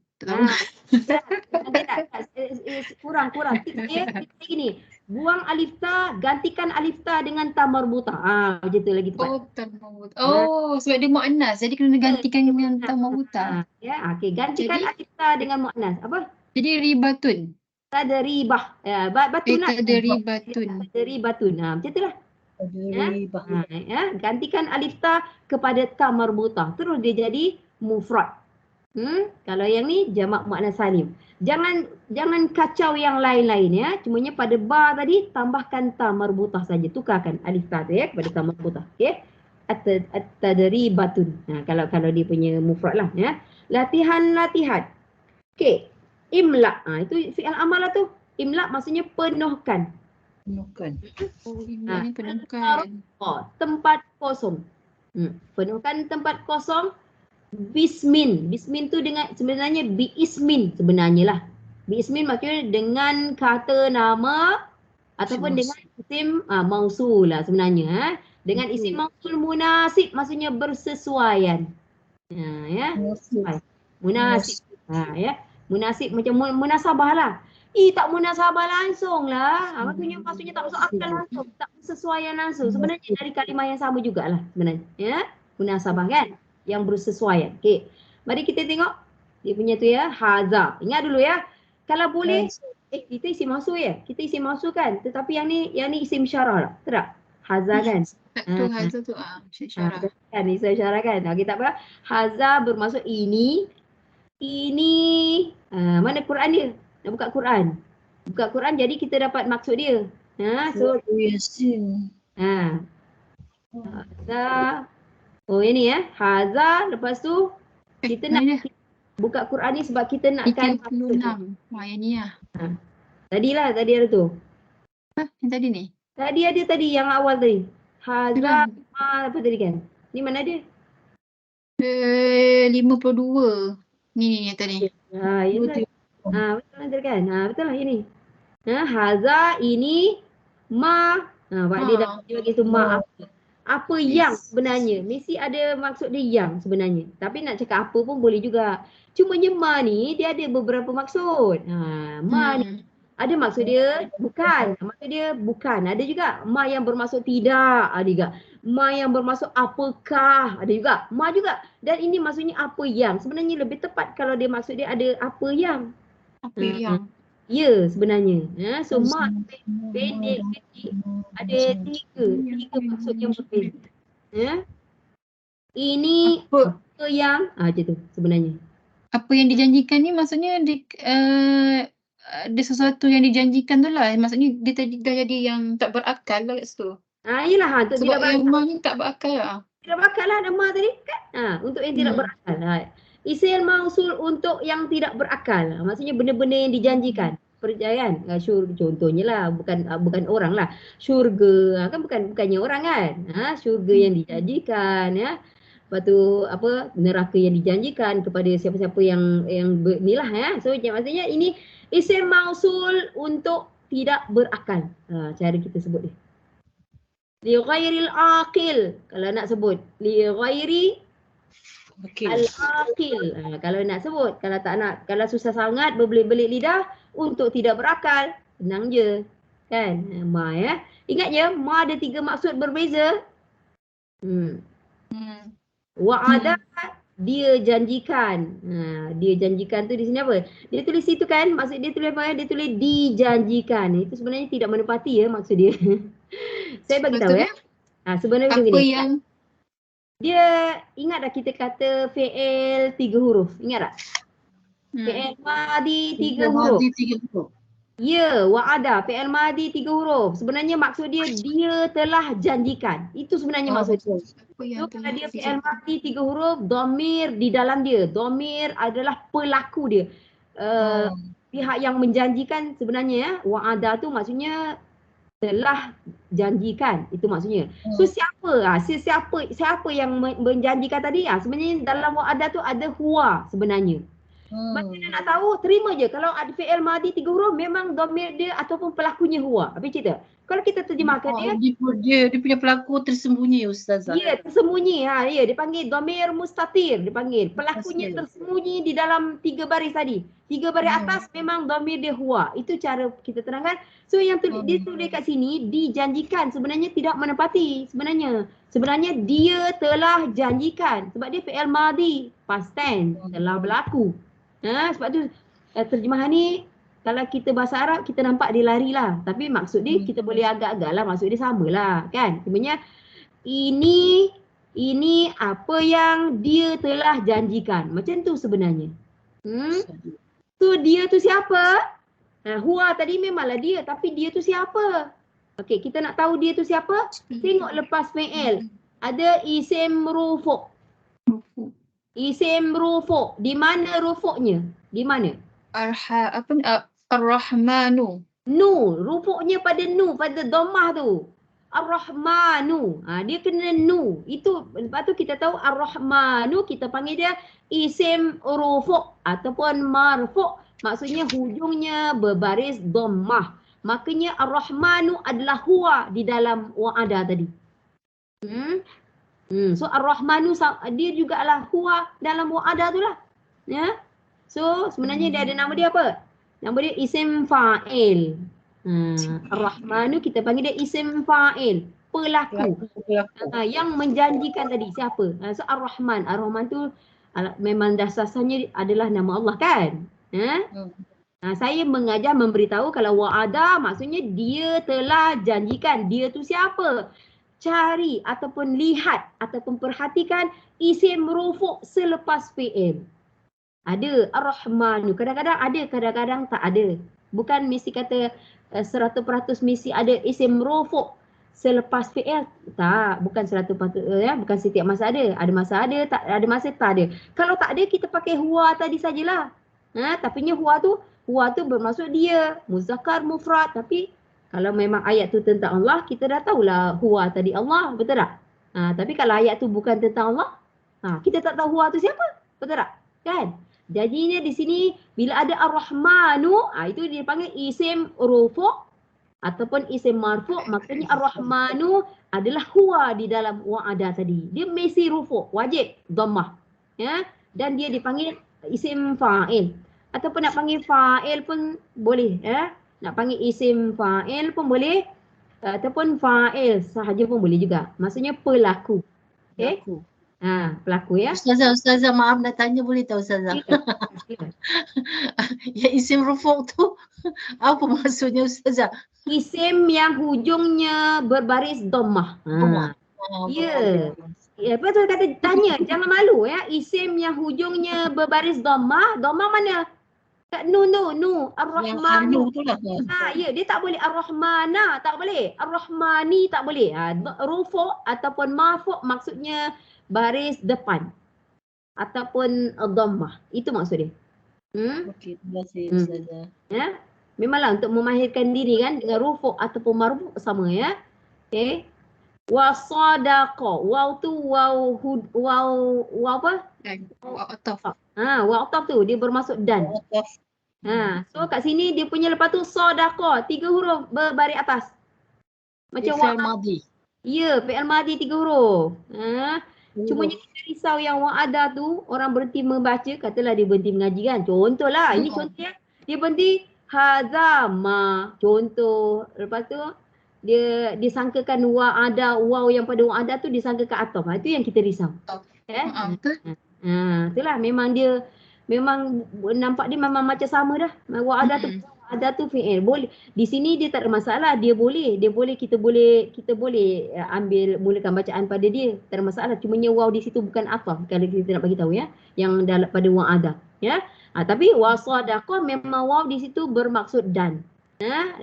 Kurang. Dia gini. Buang alif ta, gantikan alif ta dengan ta marbutah. Macam tu lagi tepat. Ta marbutah. Sebab dia muannas. Jadi kena gantikan dengan ta marbutah. Ya, okey. Gantikan alif ta dengan muannas. Apa? Jadi ribatun. Tadaribah. Ya, batun lah. Tadarribatun. Macam itulah. Gantikan alif ta kepada ta marbutah. Terus dia jadi mufrad. Kalau yang ni jamak muannas salim. Jangan kacau yang lain-lain ya. Cumanya pada ba tadi tambahkan ta marbutah saja. Tukarkan alif ta tu ya kepada ta marbutah. Okey. At-tadribatun. Kalau dia punya mufrad lah ya. Latihan. Okey. Imla. Itu fi'il amal lah tu. Imla maksudnya penuhkan. Imla ni penuhkan. Tempat kosong. Penuhkan tempat kosong. Bismin. Bismin tu dengan sebenarnya biismin sebenarnya lah. Biismin maksudnya dengan kata nama ataupun dengan isim mausul lah sebenarnya. Dengan isim mausul munasib maksudnya bersesuaian. Ya. Munasib. Ya. Munasib macam munasabah lah. Tak munasabah langsung lah. Maksudnya tak masuk akal langsung. Tak bersesuaian langsung. Sebenarnya dari kalimah yang sama jugalah sebenarnya. Ya. Munasabah kan? Yang bersesuaian. Okey. Mari kita tengok. Dia punya tu ya. Haza. Ingat dulu ya. Kalau boleh. Kita isim mausul ya. Kita isim mausul kan. Tetapi yang ni isim syarah lah. Betul tak? Haza kan? Haza tu isim syarah. Kan isim syarah kan. Okey tak apa. Haza bermaksud ini. Mana Quran dia? Nak buka Quran. Buka Quran jadi kita dapat maksud dia. So Yasin. Haza. Ini ya. Haza, lepas tu kita nak buka Quran ni sebab kita nakkan maksud dia. Yang ni lah. Tadi ada tu. Yang tadi ni? Tadi ada yang awal tadi. Haza, apa tadi kan? Ni mana dia? 52. Ni yang tadi. Betul kan? Betul lah ini. Haza, ini, ma. Dia dah bagi tu ma apa yang sebenarnya. Mesti ada maksud dia yang sebenarnya. Tapi nak cakap apa pun boleh juga. Cumanya ma ni dia ada beberapa maksud. Ma ni ada maksud dia bukan. Maksud dia bukan. Ada juga ma yang bermaksud tidak. Ada juga. Ma yang bermaksud apakah. Ada juga. Ma juga. Dan ini maksudnya apa yang. Sebenarnya lebih tepat kalau dia maksud dia ada apa yang. Apa yang. Ya sebenarnya. So ma pendek kecil ada tiga maksud yang berbeza. Ini Apa apa yang macam tu sebenarnya. apa yang dijanjikan ni maksudnya ada sesuatu yang dijanjikan tu lah. Maksudnya dia tadi dah jadi yang tak berakal lah kat situ. Yelah untuk Sebab tidak yang Ma ni tak berakal lah. tidak berakal lah nama tadi kan. Untuk yang tidak berakal. Isim mausul untuk yang tidak berakal. Maksudnya benda-benda yang dijanjikan. Percayaan. Contohnya lah bukan orang lah. Syurga kan bukannya orang kan. Syurga yang dijanjikan ya. Lepas tu apa neraka yang dijanjikan kepada siapa-siapa yang inilah ya. So maksudnya ini isim mausul untuk tidak berakal. Cara kita sebut dia. Li ghairil aqil kalau nak sebut. Li ghairi al-aqil. Kalau nak sebut, kalau tak nak, kalau susah sangat berbelit-belit lidah untuk tidak berakal, senang je. Kan? Ma ya. Ingat je, ma ada 3 maksud berbeza. Wa'ada dia janjikan. Dia janjikan tu di sini apa? Dia tulis situ kan, maksud dia tulis apa? Dia tulis dijanjikan. Itu sebenarnya tidak menepati ya maksud dia. Saya bagi tahu ya. Sebenarnya apa begini. yang Dia ingat tak kita kata fi'il 3 huruf? Ingat tak? Fi'il madi 3 huruf. Ya, wa'ada fi'il madi 3 huruf. Sebenarnya maksud dia telah janjikan. Itu sebenarnya maksud dia. So, kalau dia fi'il madi 3 huruf, dhamir di dalam dia. Dhamir adalah pelaku dia. Pihak yang menjanjikan sebenarnya ya, wa'ada tu maksudnya telah janjikan, itu maksudnya. So siapa yang menjanjikan tadi? Sebenarnya dalam wa'ada tu ada huwa sebenarnya. Macam mana nak tahu? Terima je kalau ada fi'il madi 3 huruf memang dhamir dia ataupun pelakunya huwa. Apa cerita? Kalau kita terjemahkan dia punya pelaku tersembunyi Ustazah. Ya, tersembunyi. Dia panggil dhamir mustatir, dia panggil. Pelakunya tersembunyi di dalam 3 baris tadi. 3 baris atas memang dhamir dia huwa. Itu cara kita terangkan. So yang dia tulis kat sini dijanjikan sebenarnya tidak menepati sebenarnya. Sebenarnya dia telah janjikan sebab dia fi'il madi, past tense, telah berlaku. Sebab tu terjemahan ni kalau kita bahasa Arab kita nampak dia lari lah. Tapi maksud dia kita boleh agak-agak lah, maksud dia samalah kan. Sebenarnya ini apa yang dia telah janjikan. Macam tu sebenarnya. So dia tu siapa? Huwa tadi memanglah dia, tapi dia tu siapa? Okey, kita nak tahu dia tu siapa? Tengok lepas fi'il. Ada isim rufu'. Isim rufu'. Di mana rufu'nya? Di mana? Ar-Rahmanu. Nu, rufu'nya pada nu, pada dhammah tu. Ar-Rahmanu. Dia kena nu. Itu lepas tu kita tahu Ar-Rahmanu kita panggil dia isim rufu' ataupun marfu'. Maksudnya hujungnya berbaris dhammah. Makanya Ar-Rahmanu adalah huwa di dalam wa'ada tadi. So Ar-Rahmanu dia juga adalah huwa dalam wa'ada tu lah. Ya. So sebenarnya dia ada nama dia apa? Nama dia isim fa'il. Ar-Rahmanu kita panggil dia isim fa'il. Pelaku. Yang menjanjikan tadi siapa? So Ar-Rahman. Ar-Rahman tu memang dasarnya adalah nama Allah kan? Saya mengajar memberitahu kalau wa'ada maksudnya dia telah janjikan. Dia tu siapa? Cari ataupun lihat ataupun perhatikan isim rufu' selepas fi'il. Ada Ar-Rahmanu. Kadang-kadang ada, kadang-kadang tak ada. Bukan mesti kata 100% mesti ada isim rufu' selepas fi'il. Tak, bukan 100% ya, bukan setiap masa ada. Ada masa ada, tak ada masa tak ada. Kalau tak ada kita pakai huwa tadi sajalah. Tapinya huwa tu bermaksud dia, muzakkar mufrad, tapi kalau memang ayat tu tentang Allah, kita dah tahulah huwa tadi Allah, betul tak? Tapi kalau ayat tu bukan tentang Allah, kita tak tahu huwa tu siapa, betul tak? Kan? Jadinya di sini bila ada Ar-Rahmanu, itu dia panggil isim rufu' ataupun isim marfu', maknanya Ar-Rahmanu adalah huwa di dalam wa'ada tadi. Dia mesti rufu', wajib dhammah. Ya, dan dia dipanggil isim fa'il. Ataupun nak panggil fa'il pun boleh, ya. Nak panggil isim fa'il pun boleh, ataupun fa'il sahaja pun boleh juga. Maksudnya pelaku. Okey? Pelaku ya. Ustazah maaf nak tanya, boleh tak Ustazah? Ya, isim rufu' tu apa maksudnya Ustazah? Isim yang hujungnya berbaris dhammah. Ya. Ya, betul kata tanya, jangan malu ya. Isim yang hujungnya berbaris dhammah, dhammah mana? Kat nu, Yang Ar-Rahmanu. anu tu lah. Ya, dia tak boleh Ar-Rahmana, tak boleh. Ar-Rahmani tak boleh. Rufu' ataupun mafu' maksudnya baris depan ataupun dhammah. Itu maksud dia. Okey, terima kasih Ustazah. Ya. Memanglah untuk memahirkan diri kan dengan rufu' ataupun marfu' sama ya. Okey. Wa sadaqa. Waw tu waw apa? Ataf. Waw ataf tu dia bermaksud dan. Ataf. So kat sini dia punya lepas tu sadaqa, 3 huruf berbaris atas. Macam Fi'il madhi. Ya, fi'il madhi 3 huruf. Cuma kita risau yang wa'ada tu orang berhenti membaca, katalah dia berhenti mengaji kan. Contohlah, ini contohnya dia berhenti hazama. Contoh, lepas tu dia disangkakan wa'ada, waw yang pada wa'ada tu disangkakan ataf. Itu yang kita risau. Betul. Itulah memang dia memang nampak dia memang macam sama dah. Wa'ada tu fi'il. Boleh di sini dia tak ada masalah, dia boleh kita boleh ambil mulakan bacaan pada dia, tak ada masalah. Cumanya waw di situ bukan ataf kalau kita nak bagi tahu ya, yang dalam pada wa'ada ya. Tapi wasadaqa memang waw di situ bermaksud dan.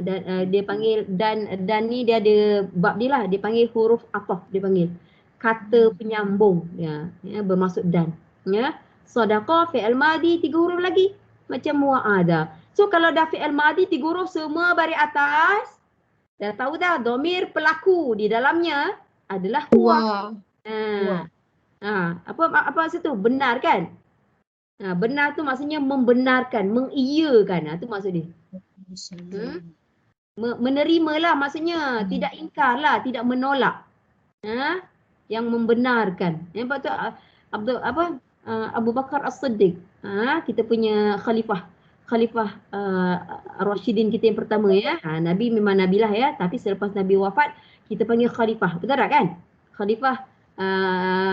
Dan dia panggil dan ni dia ada bab dia lah, dia panggil huruf ataf, dia panggil kata penyambung ya, bermaksud dan ya. Sadaqa fi'il madhi 3 huruf lagi macam wa'ada. So kalau dah fi'il madhi 3 huruf semua baris atas, dah tahu dah dhamir pelaku di dalamnya adalah huwa. Apa maksud tu? Benar kan? Benar tu maksudnya membenarkan, mengiyakan. Itu maksud dia. Menerimalah maksudnya, tidak ingkarlah, tidak menolak. Yang membenarkan. Lepas tu Abu Bakar As-Siddiq. Kita punya khalifah Rashidin kita yang pertama ya. Nabi memang nabilah ya, tapi selepas Nabi wafat kita panggil khalifah. Betul tak kan? Khalifah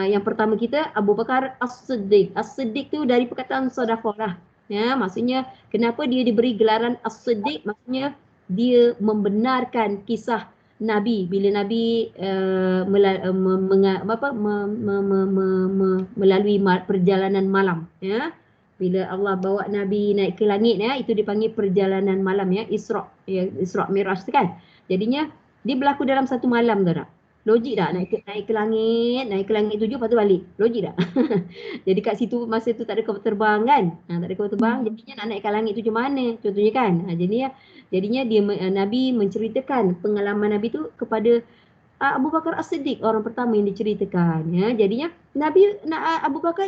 yang pertama kita Abu Bakar As-Siddiq. As-Siddiq tu dari perkataan sedekah lah. Ya, maksudnya kenapa dia diberi gelaran As-Siddiq? Maksudnya dia membenarkan kisah Nabi bila Nabi melalui perjalanan malam ya. Bila Allah bawa Nabi naik ke langit ya, itu dipanggil perjalanan malam ya, Isra Miraj tu kan. Jadinya dia berlaku dalam satu malam tu tak? Logik tak naik ke langit 7 lepas tu balik. Logik tak? Jadi kat situ masa tu tak ada kapal terbang kan? Tak ada kapal terbang, jadinya nak naik ke langit 7 mana? Contohnya kan. Jadinya dia Nabi menceritakan pengalaman Nabi tu kepada Abu Bakar As-Siddiq, orang pertama yang diceritakan ya. Jadinya Abu Bakar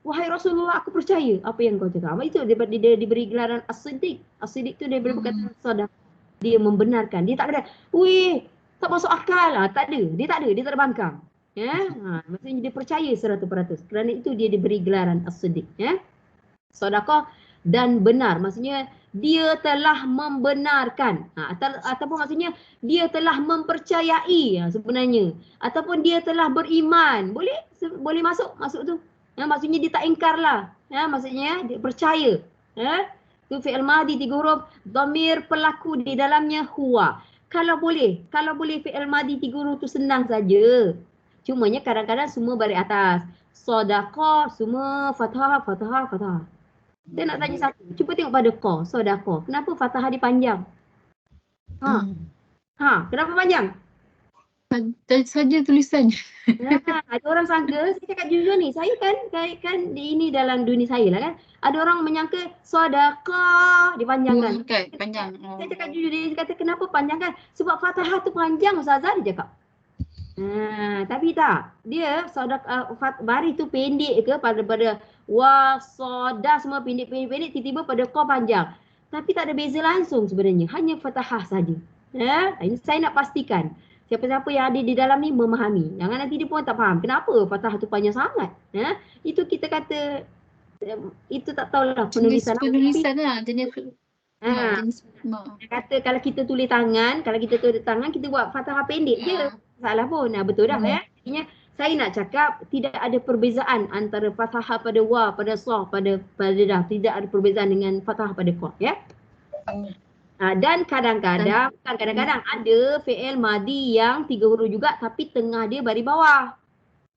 wahai Rasulullah, aku percaya apa yang kau cakap. Itu dia diberi gelaran As-Siddiq. As-Siddiq tu dia berkata sedekah. Dia membenarkan. Dia tak ada, tak masuk akal lah. Tak ada. Dia tak ada bangkang. Ya. Maksudnya dia percaya 100%. Kerana itu dia diberi gelaran As-Siddiq. Ya. Sedekah dan benar. Maksudnya dia telah membenarkan. Ataupun maksudnya dia telah mempercayai sebenarnya. Ataupun dia telah beriman. Boleh masuk tu. Maksudnya dia tak ingkar lah. Maksudnya dia percaya. Itu fi'il madhi 3 huruf. Dhamir pelaku di dalamnya huwa. Kalau boleh fi'il madhi 3 huruf tu senang saja. Cumanya kadang-kadang semua baris atas. Sedekah semua fathah. Saya nak tanya satu. Cuba tengok pada qa, sedekah. Kenapa fathah dia panjang? Kenapa panjang? Saja tulisannya. Ada orang sangka, saya cakap jujur ni, saya kan ini dalam dunia saya lah kan. Ada orang menyangka sedekah dipanjangkan. Panjang. Saya cakap jujur, dia kata kenapa panjangkan? Sebab fathah tu panjang Ustazah, dia cakap. Tapi tak. Dia sedekah baris tu pendek ke pada soda semua pendek, tiba-tiba pada qa panjang. Tapi tak ada beza langsung sebenarnya, hanya fathah saja. Ini saya nak pastikan siapa-siapa yang ada di dalam ni memahami. Jangan nanti dia pun tak faham. Kenapa fathah tu panjang sangat? Itu kita kata, itu tak tahulah penulisan. Penulisan lah. Jenis kata kalau kita tulis tangan, kita buat fathah pendek je. Salah pun. Betul dah ya. Artinya saya nak cakap tidak ada perbezaan antara fathah pada wa, pada sa, pada dah. Tidak ada perbezaan dengan fathah pada qa ya. Dan kadang-kadang ada fi'il madhi yang 3 huruf juga tapi tengah dia baris bawah.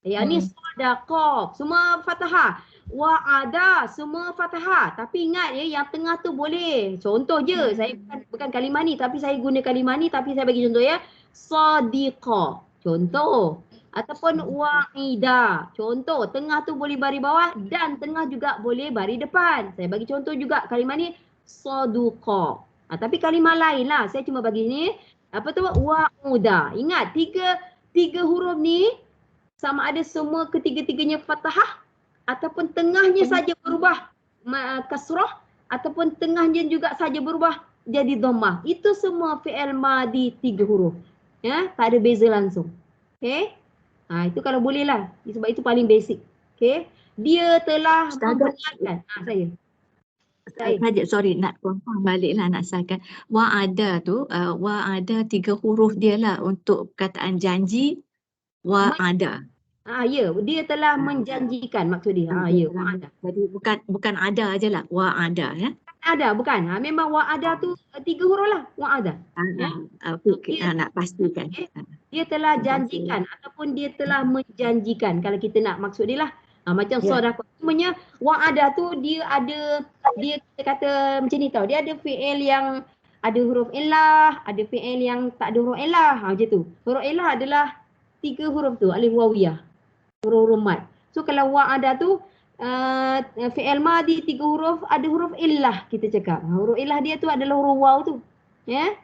Yang ni sadaqah, semua fathah. Wa'ada, semua fathah. Tapi ingat ya, yang tengah tu boleh. Contoh je, saya bukan kalimah ni, tapi saya guna kalimah ni, tapi saya bagi contoh ya. Sadiqah, contoh. Ataupun wa'ida, contoh. Tengah tu boleh baris bawah dan tengah juga boleh baris depan. Saya bagi contoh juga kalimah ni, saduqah. Tapi kalimah lain lah, saya cuma bagi ni. Apa tu? Wa'uda. Ingat, tiga huruf ni sama ada semua ketiga-tiganya fathah ataupun tengahnya saja berubah kasrah ataupun tengahnya juga saja berubah jadi dhammah. Itu semua fi'il madi 3 huruf. Ya, tak ada beza langsung. Okey? Itu kalau boleh lah. Sebab itu paling basic. Okey? Dia telah membenarkan. Saya. Saja, sorry, nak confirm balik lah, nak sahkan. Wa'ada tu, wa'ada 3 huruf dia lah untuk perkataan janji. Wa'ada. Ya, dia telah menjanjikan maksud dia. Ya, wa'ada. Jadi bukan ada aje lah, wa'ada ya. Ada, bukan. Memang wa'ada tu 3 huruf lah, wa'ada. Okey, nak pastikan. Dia telah janjikan ataupun dia telah menjanjikan. Kalau kita nak maksud dia lah. Macam sadaqah. Sebenarnya wa'ada tu dia kita kata macam ni tau. Dia ada fi'il yang ada huruf illah, ada fi'il yang tak ada huruf illah. Macam tu. Huruf illah adalah 3 huruf tu, alif wawiyah. Huruf mat. So kalau wa'ada tu fi'il madi 3 huruf, ada huruf illah kita cakap. Huruf illah dia tu adalah huruf waw tu. Ya.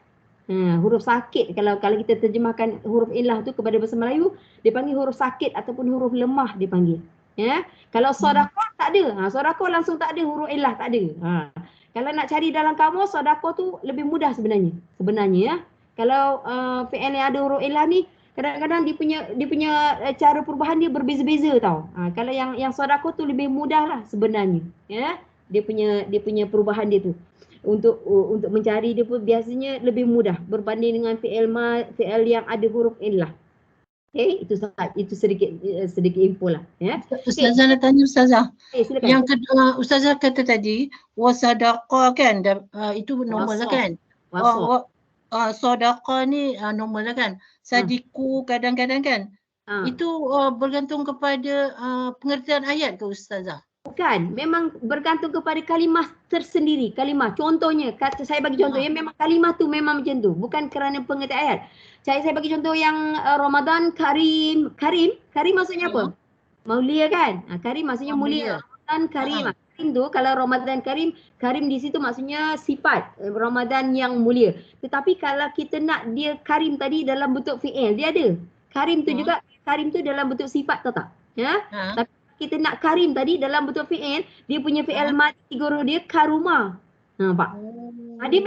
Huruf sakit, kalau kita terjemahkan huruf illah tu kepada bahasa Melayu, dia panggil huruf sakit ataupun huruf lemah dia panggil. Ya. Kalau sadaqah tak ada. Sadaqah langsung tak ada huruf illah, tak ada. Kalau nak cari dalam kamus, sadaqah tu lebih mudah sebenarnya. Ya. Kalau fi'il yang ada huruf illah ni kadang-kadang dia punya cara perubahan dia berbeza-beza tau. Kalau yang sadaqah tu lebih mudah lah sebenarnya. Ya. Dia punya perubahan dia tu. Untuk mencari dia pun biasanya lebih mudah berbanding dengan fi'il yang ada huruf illah. Okey, itu sedikit info lah, ya. Ustazah nak tanya Ustazah. Silakan. Yang kedua Ustazah kata tadi wasadaqah kan, itu normal lah kan? Sadaqah ni normal lah kan? Sadiku kadang-kadang kan? Itu bergantung kepada pengertian ayat ke Ustazah? Bukan, memang bergantung kepada kalimah tersendiri. Kalimah, contohnya, saya bagi contoh ya, memang kalimah tu memang macam tu. Bukan kerana pengertian ayat. Saya bagi contoh yang Ramadan Karim. Karim maksudnya apa? Mulia kan? Karim maksudnya mulia. Ramadan Karim. Karim tu kalau Ramadan Karim di situ maksudnya sifat Ramadan yang mulia. Tetapi kalau kita nak dia Karim tadi dalam bentuk fi'il, dia ada. Karim tu juga, Karim tu dalam bentuk sifat atau tak? Ya? Tapi kita nak karim tadi dalam bentuk fi'il, dia punya fi'il madi 3 huruf dia karuma. Nampak? Dia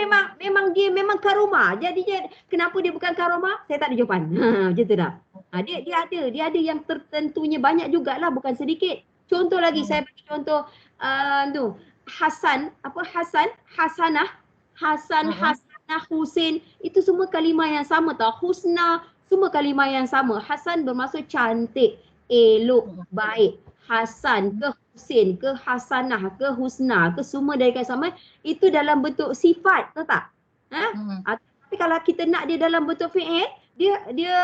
memang karuma. Jadi kenapa dia bukan karuma? Saya tak ada jawapan. Macam tu dah. Dia ada yang tertentunya banyak jugalah, bukan sedikit. Contoh lagi, saya bagi contoh tu Hasan, Hasanah, Husin, itu semua kalimah yang sama tau. Husna, semua kalimah yang sama. Hasan bermaksud cantik, elok, baik. Hasan ke Husin ke Hasanah ke Husna ke semua dari kata sama, itu dalam bentuk sifat, tahu tak? Tapi kalau kita nak dia dalam bentuk fi'il, dia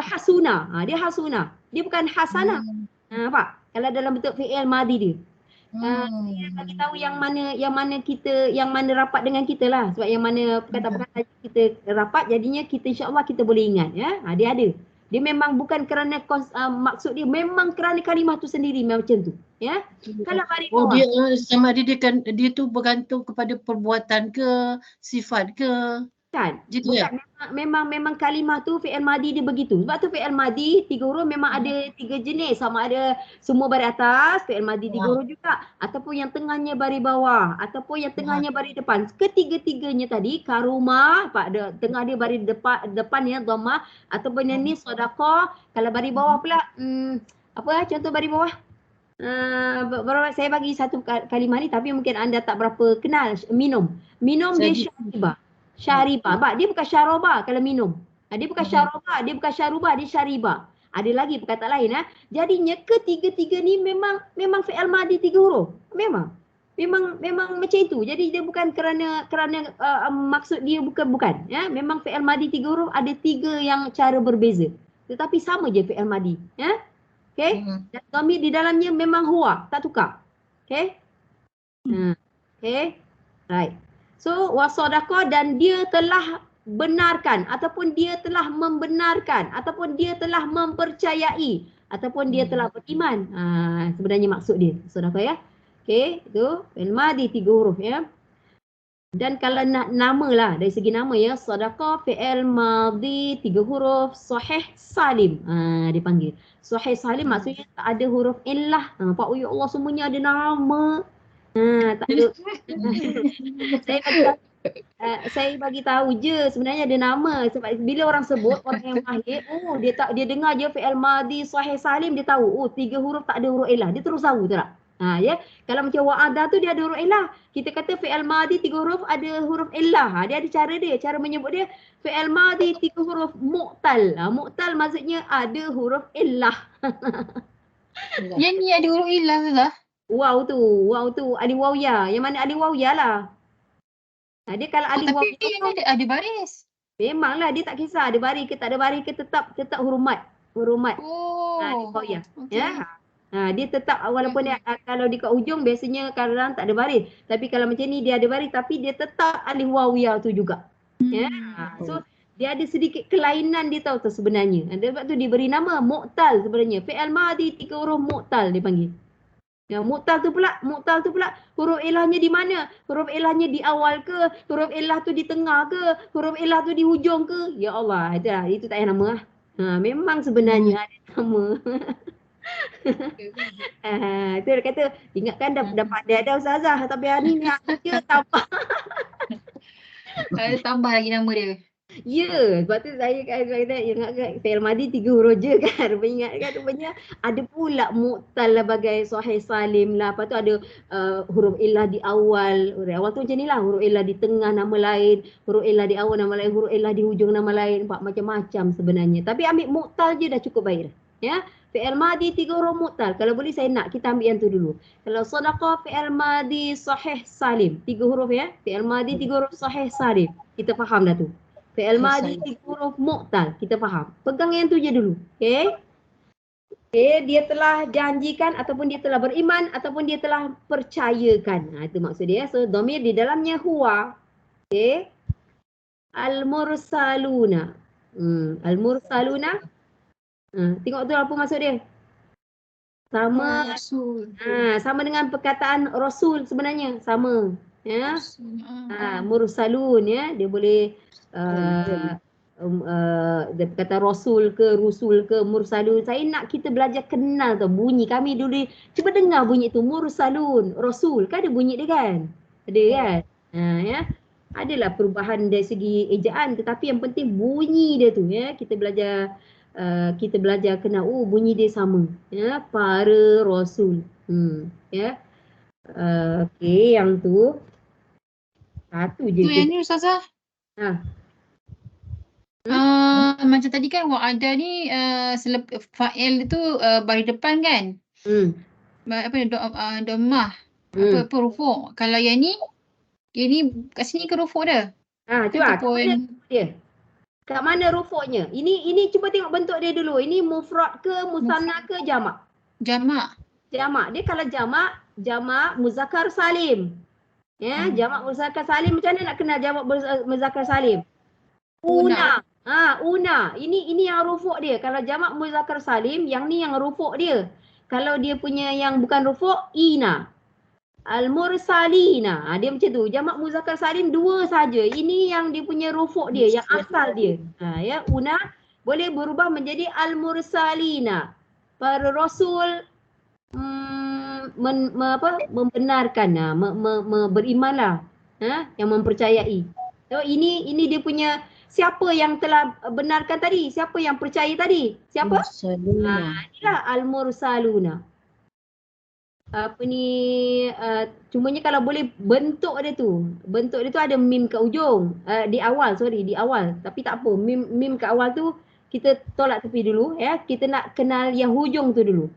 hasuna. Dia hasuna. Dia bukan hasanah. Nampak? Kalau dalam bentuk fi'il madi dia. Dia bagi tahu yang mana rapat dengan kita lah. Sebab yang mana perkataan-perkataan kita rapat, jadinya kita insya-Allah kita boleh ingat, ya. Dia ada. Dia memang bukan kerana maksud dia, memang kerana kalimah tu sendiri macam tu, ya. Kalau baris bawah, dia sama ada dia tu bergantung kepada perbuatan ke, sifat ke? Kan? Gitu ya? Memang kalimah tu fi'il madi dia begitu. Sebab tu fi'il madi 3 huruf memang ada 3 jenis. Sama ada semua baris atas, fi'il madi 3 huruf juga. Ataupun yang tengahnya baris bawah. Ataupun yang tengahnya baris depan. Ketiga-tiganya tadi, karuma, tengah dia baris depan ya, dhammah. Ataupun yang ni sadaqah. Kalau baris bawah pula, contoh baris bawah? Saya bagi satu kalimah ni, tapi mungkin anda tak berapa kenal. Minum dia syaribah. Syaribah. Dia bukan syarabah kalau minum. Dia bukan syarabah, dia bukan syarubah, dia syaribah. Ada lagi perkataan lain. Jadinya ketiga-tiga ni memang fi'il madi 3 huruf. Memang macam itu. Jadi dia bukan kerana maksud dia bukan. Ya? Memang fi'il madi 3 huruf ada 3 yang cara berbeza. Tetapi sama je fi'il madi. Ya? Okey? Dan dhamir di dalamnya memang huwa, tak tukar. Okey? Okey. Right. So wasadaqa dan dia telah benarkan ataupun dia telah membenarkan ataupun dia telah mempercayai ataupun dia telah beriman. Sebenarnya maksud dia. Sadaqa ya. Okey, itu fi'il madhi 3 huruf ya. Dan kalau nak nama lah dari segi nama ya, sadaqa fi'il madhi 3 huruf sahih salim. Dipanggil. Sahih salim maksudnya tak ada huruf illah. Pak ya Allah semuanya ada nama. Tak ada. Saya bagi tahu je sebenarnya ada nama sebab bila orang sebut orang yang mahir, dia dengar je fi'il madhi sahih salim dia tahu 3 huruf tak ada huruf illah, dia terus tahu tu tak? Ya. Kalau macam wa'ada tu dia ada huruf illah. Kita kata fi'il madhi 3 huruf ada huruf illah. Dia ada cara dia, cara menyebut dia fi'il madhi 3 huruf mu'tal. Mu'tal maksudnya ada huruf illah. Yang ni ada huruf illah lah. Wow tu alif waw ya. Yang mana alif waw ya lah. Dia kalau alif waw tapi dia ada baris. Memanglah dia tak kisah ada baris ke tak ada baris ke, tetap huruf mat. Huruf mat. Alif waw ya. Okay. Ya. Dia tetap walaupun dia, kalau di kat hujung biasanya kadang tak ada baris. Tapi kalau macam ni dia ada baris tapi dia tetap alif waw ya tu juga. Ya. So dia ada sedikit kelainan dia tahu tu sebenarnya. Sebab tu diberi nama mu'tal sebenarnya. Fi'il madhi 3 huruf mu'tal dipanggil. Ya, mu'tal tu pula huruf ilahnya di mana? Huruf ilahnya di awal ke? Huruf ilah tu di tengah ke? Huruf ilah tu di hujung ke? Ya Allah, itu tak payah nama lah. Memang sebenarnya ada nama. Itu dia kata, ingatkan dapat dia ada ustazah tapi hari ni dia tambah. Tambah lagi nama dia. Ya, sebab tu saya kata ingat fi'il madhi 3 huruf je kan. Ingatkan rupanya ada pula mu'tal lah bagai sahih salim lah. Lepas tu ada huruf illah di awal. Huruf awal tu macam ni lah. Huruf illah di tengah nama lain. Huruf illah di awal nama lain. Huruf illah di hujung nama lain. Macam-macam sebenarnya. Tapi ambil mu'tal je dah cukup baik dah. Ya. Fi'il madhi 3 huruf mu'tal. Kalau boleh saya nak kita ambil yang tu dulu. Kalau sadaqah fi'il madhi sahih salim. 3 huruf ya. Fi'il madhi 3 huruf sahih salim. Kita faham dah tu. Fi'il madhi 3 huruf mu'tal. Kita faham. Pegang yang tu je dulu. Okey. Dia telah janjikan ataupun dia telah beriman ataupun dia telah percayakan. Itu maksud dia. So dhamir di dalamnya huwa. Okey. Al-mursaluna. Al-mursaluna. Tengok tu apa maksud dia? Sama. Sama dengan perkataan rasul sebenarnya. Sama. Ya. Mursalun ya. Dia boleh dia kata rasul ke rusul ke mursalun. Saya nak kita belajar kenal tu bunyi kami dulu. Cuba dengar bunyi tu mursalun, rasul. Kan ada bunyi dia kan? Ada kan? Ya. Adalah perubahan dari segi ejaan tetapi yang penting bunyi dia tu ya. Kita belajar kenal bunyi dia sama ya, para rasul. Ya. Okey, yang tu satu je. Tu yang ni ustazah. Macam tadi kan wa'ada ni fa'il tu baris depan kan? Apa ni dhammah. Apa rufu'. Kalau yang ni kat sini ke rufu' dia? Cuba kat mana dia? Kat mana rufu'nya? Ini cuba tengok bentuk dia dulu. Ini mufrad ke musanna ke jamak? Jamak. Dia kalau jamak muzakkar salim. Ya, jamak muzakkar salim macam mana nak kenal jamak muzakkar salim? Una. Una. Ini yang rufu' dia. Kalau jamak muzakkar salim, yang ni yang rufu' dia. Kalau dia punya yang bukan rufu', ina. Al-mursalina. Dia macam tu. Jamak muzakkar salim 2 saja. Ini yang dia punya rufu' dia, yang asal dia. Ya, una boleh berubah menjadi al-mursalina. Para rasul membenarkan, berimanlah. Yang mempercayai. So ini dia punya. Siapa yang telah benarkan tadi? Siapa yang percaya tadi? Siapa? Inilah al-mursaluna. Apa ni? Cumanya kalau boleh bentuk dia tu ada mim kat ujung. Di awal. Tapi tak apa. Mim kat awal tu kita tolak tepi dulu ya. Kita nak kenal yang hujung tu dulu.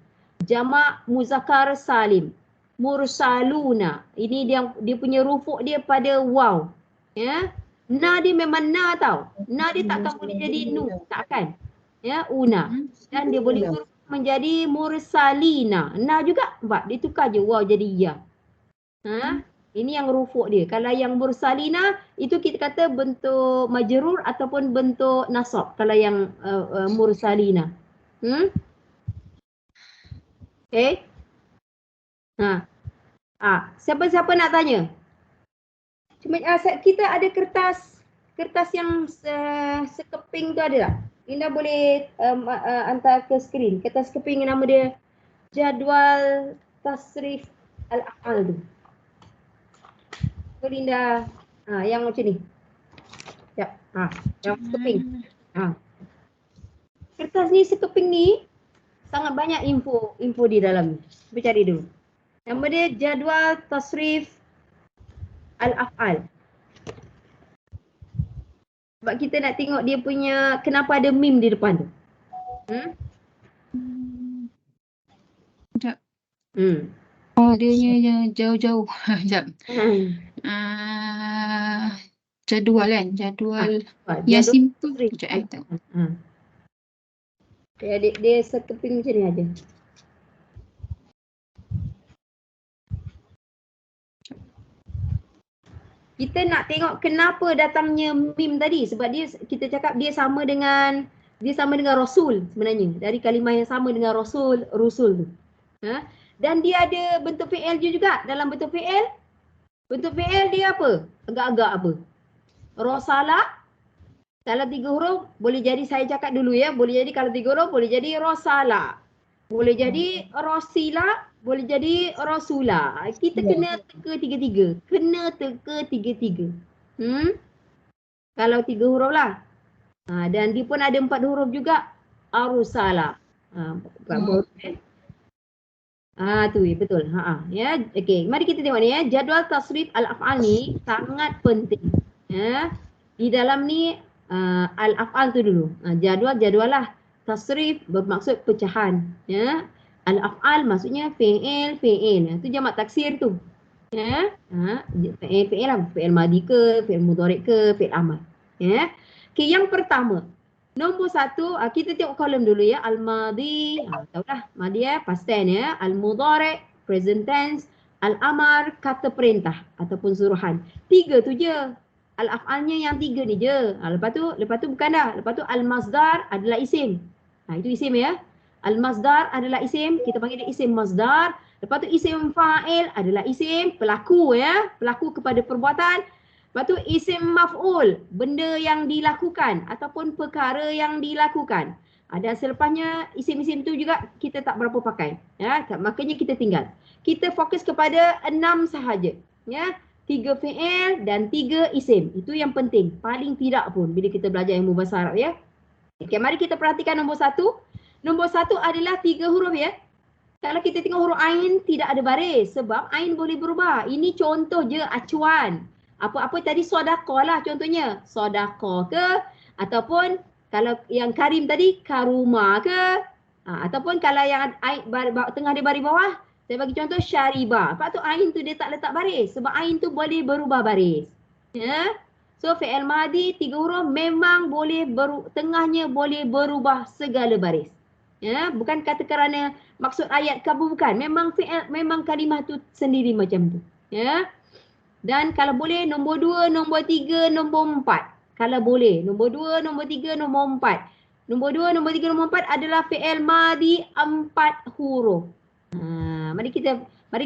Jamak muzakkar salim. Mursaluna. Ini dia punya rufu' dia pada waw. Ya. Na dia memang na tau. Na dia takkan boleh jadi nu. Takkan. Ya, una. Dan dia boleh menjadi mursalina. Nah juga nampak dia tukar je waw jadi ya. Ini yang rufuk dia. Kalau yang mursalina itu kita kata bentuk majrur ataupun bentuk nasab kalau yang mursalina. Okay. Siapa-siapa nak tanya? Cuma kita ada kertas yang sekeping tu ada tak? Linda boleh hantar ke skrin. Kertas sekeping nama dia jadual tasrif al-af'al tu. So Linda yang macam ni. Sekejap. Yang sekeping. Kertas ni sekeping ni sangat banyak info di dalam ni. Cuba cari dulu. Nama dia jadual tasrif al-af'al. Sebab kita nak tengok dia punya kenapa ada mim di depan tu. Sekejap. Oh, dia yang jauh-jauh. Sekejap. Jadual kan? Jadual yang simple. Sekejap. Dia sekeping macam ni aja. Kita nak tengok kenapa datangnya mim tadi sebab kita cakap dia sama dengan rasul sebenarnya. Dari kalimah yang sama dengan rusul tu. Dan dia ada bentuk fi'il juga. Dalam bentuk fi'il dia apa? Agak-agak apa? Rosala. Kalau 3 huruf boleh jadi, saya cakap dulu ya, boleh jadi kalau 3 huruf boleh jadi rosala. Boleh jadi rosila, boleh jadi rasula. Kita kena teka tiga-tiga. Kalau 3 huruf lah. Dan dia pun ada 4 huruf juga. Arusala. Tu betul. Ya, okey. Mari kita tengok ni ya. Jadual tasrif al-af'al ni sangat penting. Ya. Di dalam ni al-af'al tu dulu. Jadual lah. Tasrif bermaksud pecahan. Ya. Al-af'al maksudnya fi'il. Itu jamak taksir tu. Ya. Fi'il lah. Fi'il madi ke, fi'il mudhari' ke, fi'il amal. Ya. Okey, yang pertama. Nombor 1, kita tengok kolom dulu ya. Al-madi, tahulah. Madi ya, past tense ya. Al-mudhari', present tense. Al-amar, kata perintah ataupun suruhan. 3 tu je. Al-af'alnya yang 3 ni je. Lepas tu bukan dah. Lepas tu al-masdar adalah isim. Itu isim ya. Al-masdar adalah isim. Kita panggil dia isim masdar. Lepas tu isim fa'il adalah isim pelaku ya. Pelaku kepada perbuatan. Lepas tu isim maf'ul. Benda yang dilakukan. Ataupun perkara yang dilakukan. Dan selepasnya isim-isim tu juga kita tak berapa pakai. Ya. Makanya kita tinggal. Kita fokus kepada 6 sahaja. Ya. 3 fi'il dan 3 isim. Itu yang penting. Paling tidak pun bila kita belajar ilmu bahasa Arab ya. Okey, mari kita perhatikan nombor 1. Nombor 1 adalah 3 huruf ya. Kalau kita tengok huruf ain tidak ada baris. Sebab ain boleh berubah. Ini contoh je acuan. Apa-apa tadi sedekah lah contohnya. Sedekah ke. Ataupun kalau yang karim tadi karuma ke. Ataupun kalau yang tengah di baris bawah. Saya bagi contoh syariba. Sebab tu ain tu dia tak letak baris. Sebab ain tu boleh berubah baris. Ya. So fi'il madi 3 huruf memang boleh tengahnya boleh berubah segala baris. Ya, bukan kata kerana maksud ayat kamu bukan. Memang kalimah tu sendiri macam tu. Ya. Dan kalau boleh nombor 2, nombor 3, nombor 4. Kalau boleh nombor 2, nombor 3, nombor 4. Nombor 2, nombor 3, nombor 4 adalah fi'il madi 4 huruf. Mari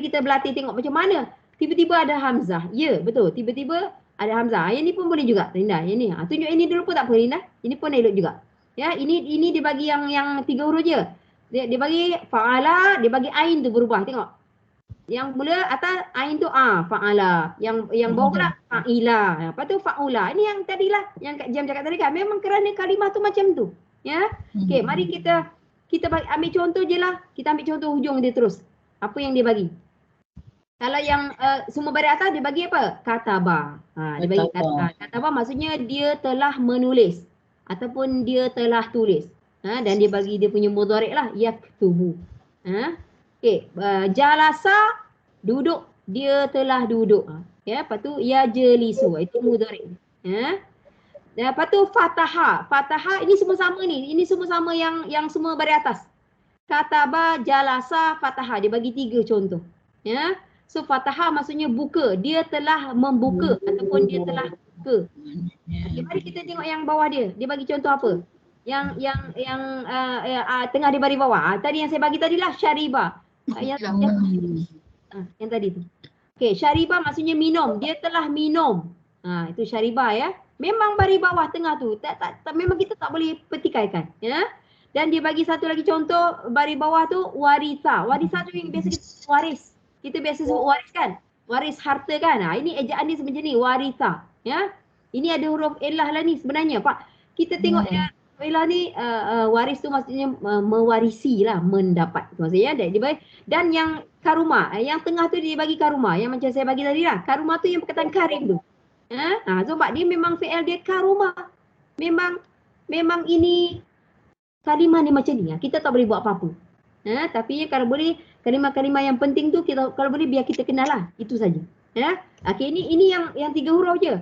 kita berlatih tengok macam mana. Tiba-tiba ada hamzah. Ya, betul. Tiba-tiba ada hamzah. Yang ni pun boleh juga, Linda. Yang ni. Tunjuk ini dulu pun tak apa, Linda. Ini pun elok juga. Ya, ini dia bagi yang 3 huruf je. Dia bagi fa'ala, dia bagi ain tu berubah. Tengok. Yang mula atas ain tu fa'ala. Yang bawah pula fa'ila. Lepas tu fa'ula. Ini yang tadilah yang Kak Jam cakap tadi kan. Memang kerana kalimah tu macam tu. Ya. Okey, mari kita ambil contoh je lah. Kita ambil contoh hujung dia terus. Apa yang dia bagi? Kalau yang semua baris atas dia bagi apa? Kataba. Dia bagi kataba maksudnya dia telah menulis ataupun dia telah tulis. Dan dia bagi dia punya mudhari' lah, yaktubu. Okey, jalasa duduk, dia telah duduk. Ya, lepas tu yajlisu, itu mudhari'. Dan lepas tu fataha. Fataha ini semua sama ni. Ini semua sama yang semua baris atas. Kataba, jalasa, fataha. Dia bagi 3 contoh. Ya. So fataha maksudnya buka. Dia telah membuka ataupun dia telah buka. Okay, mari kita tengok yang bawah dia. Dia bagi contoh apa? Yang tengah di baris bawah. Tadi yang saya bagi tadilah syariba. Yang tadi tu. Okey, syariba maksudnya minum. Dia telah minum. Itu syariba ya. Memang baris bawah tengah tu. Memang kita tak boleh petikaikan, ya. Dan dia bagi satu lagi contoh baris bawah tu warisa. Warisa tu yang biasa kita waris. Kita biasa sebut waris kan? Waris harta kan? Ini ejaan dia macam ni, warisa, ya. Ini ada huruf illah lah ni sebenarnya, Pak. Kita tengok ya, illah ni waris tu maksudnya mewarisi lah, mendapat. Maksudnya dan yang karuma, yang tengah tu dia bagi karuma, yang macam saya bagi tadi lah. Karuma tu yang perkataan karim tu. Sebab dia memang fi'il dia karuma. Memang ini kalimah ni macam ni. Kita tak boleh buat apa-apa. Tapi kalau boleh kalimah-kalimah yang penting tu kita kalau boleh biar kita kenal lah. Itu saja. Okey, ini yang 3 huruf je.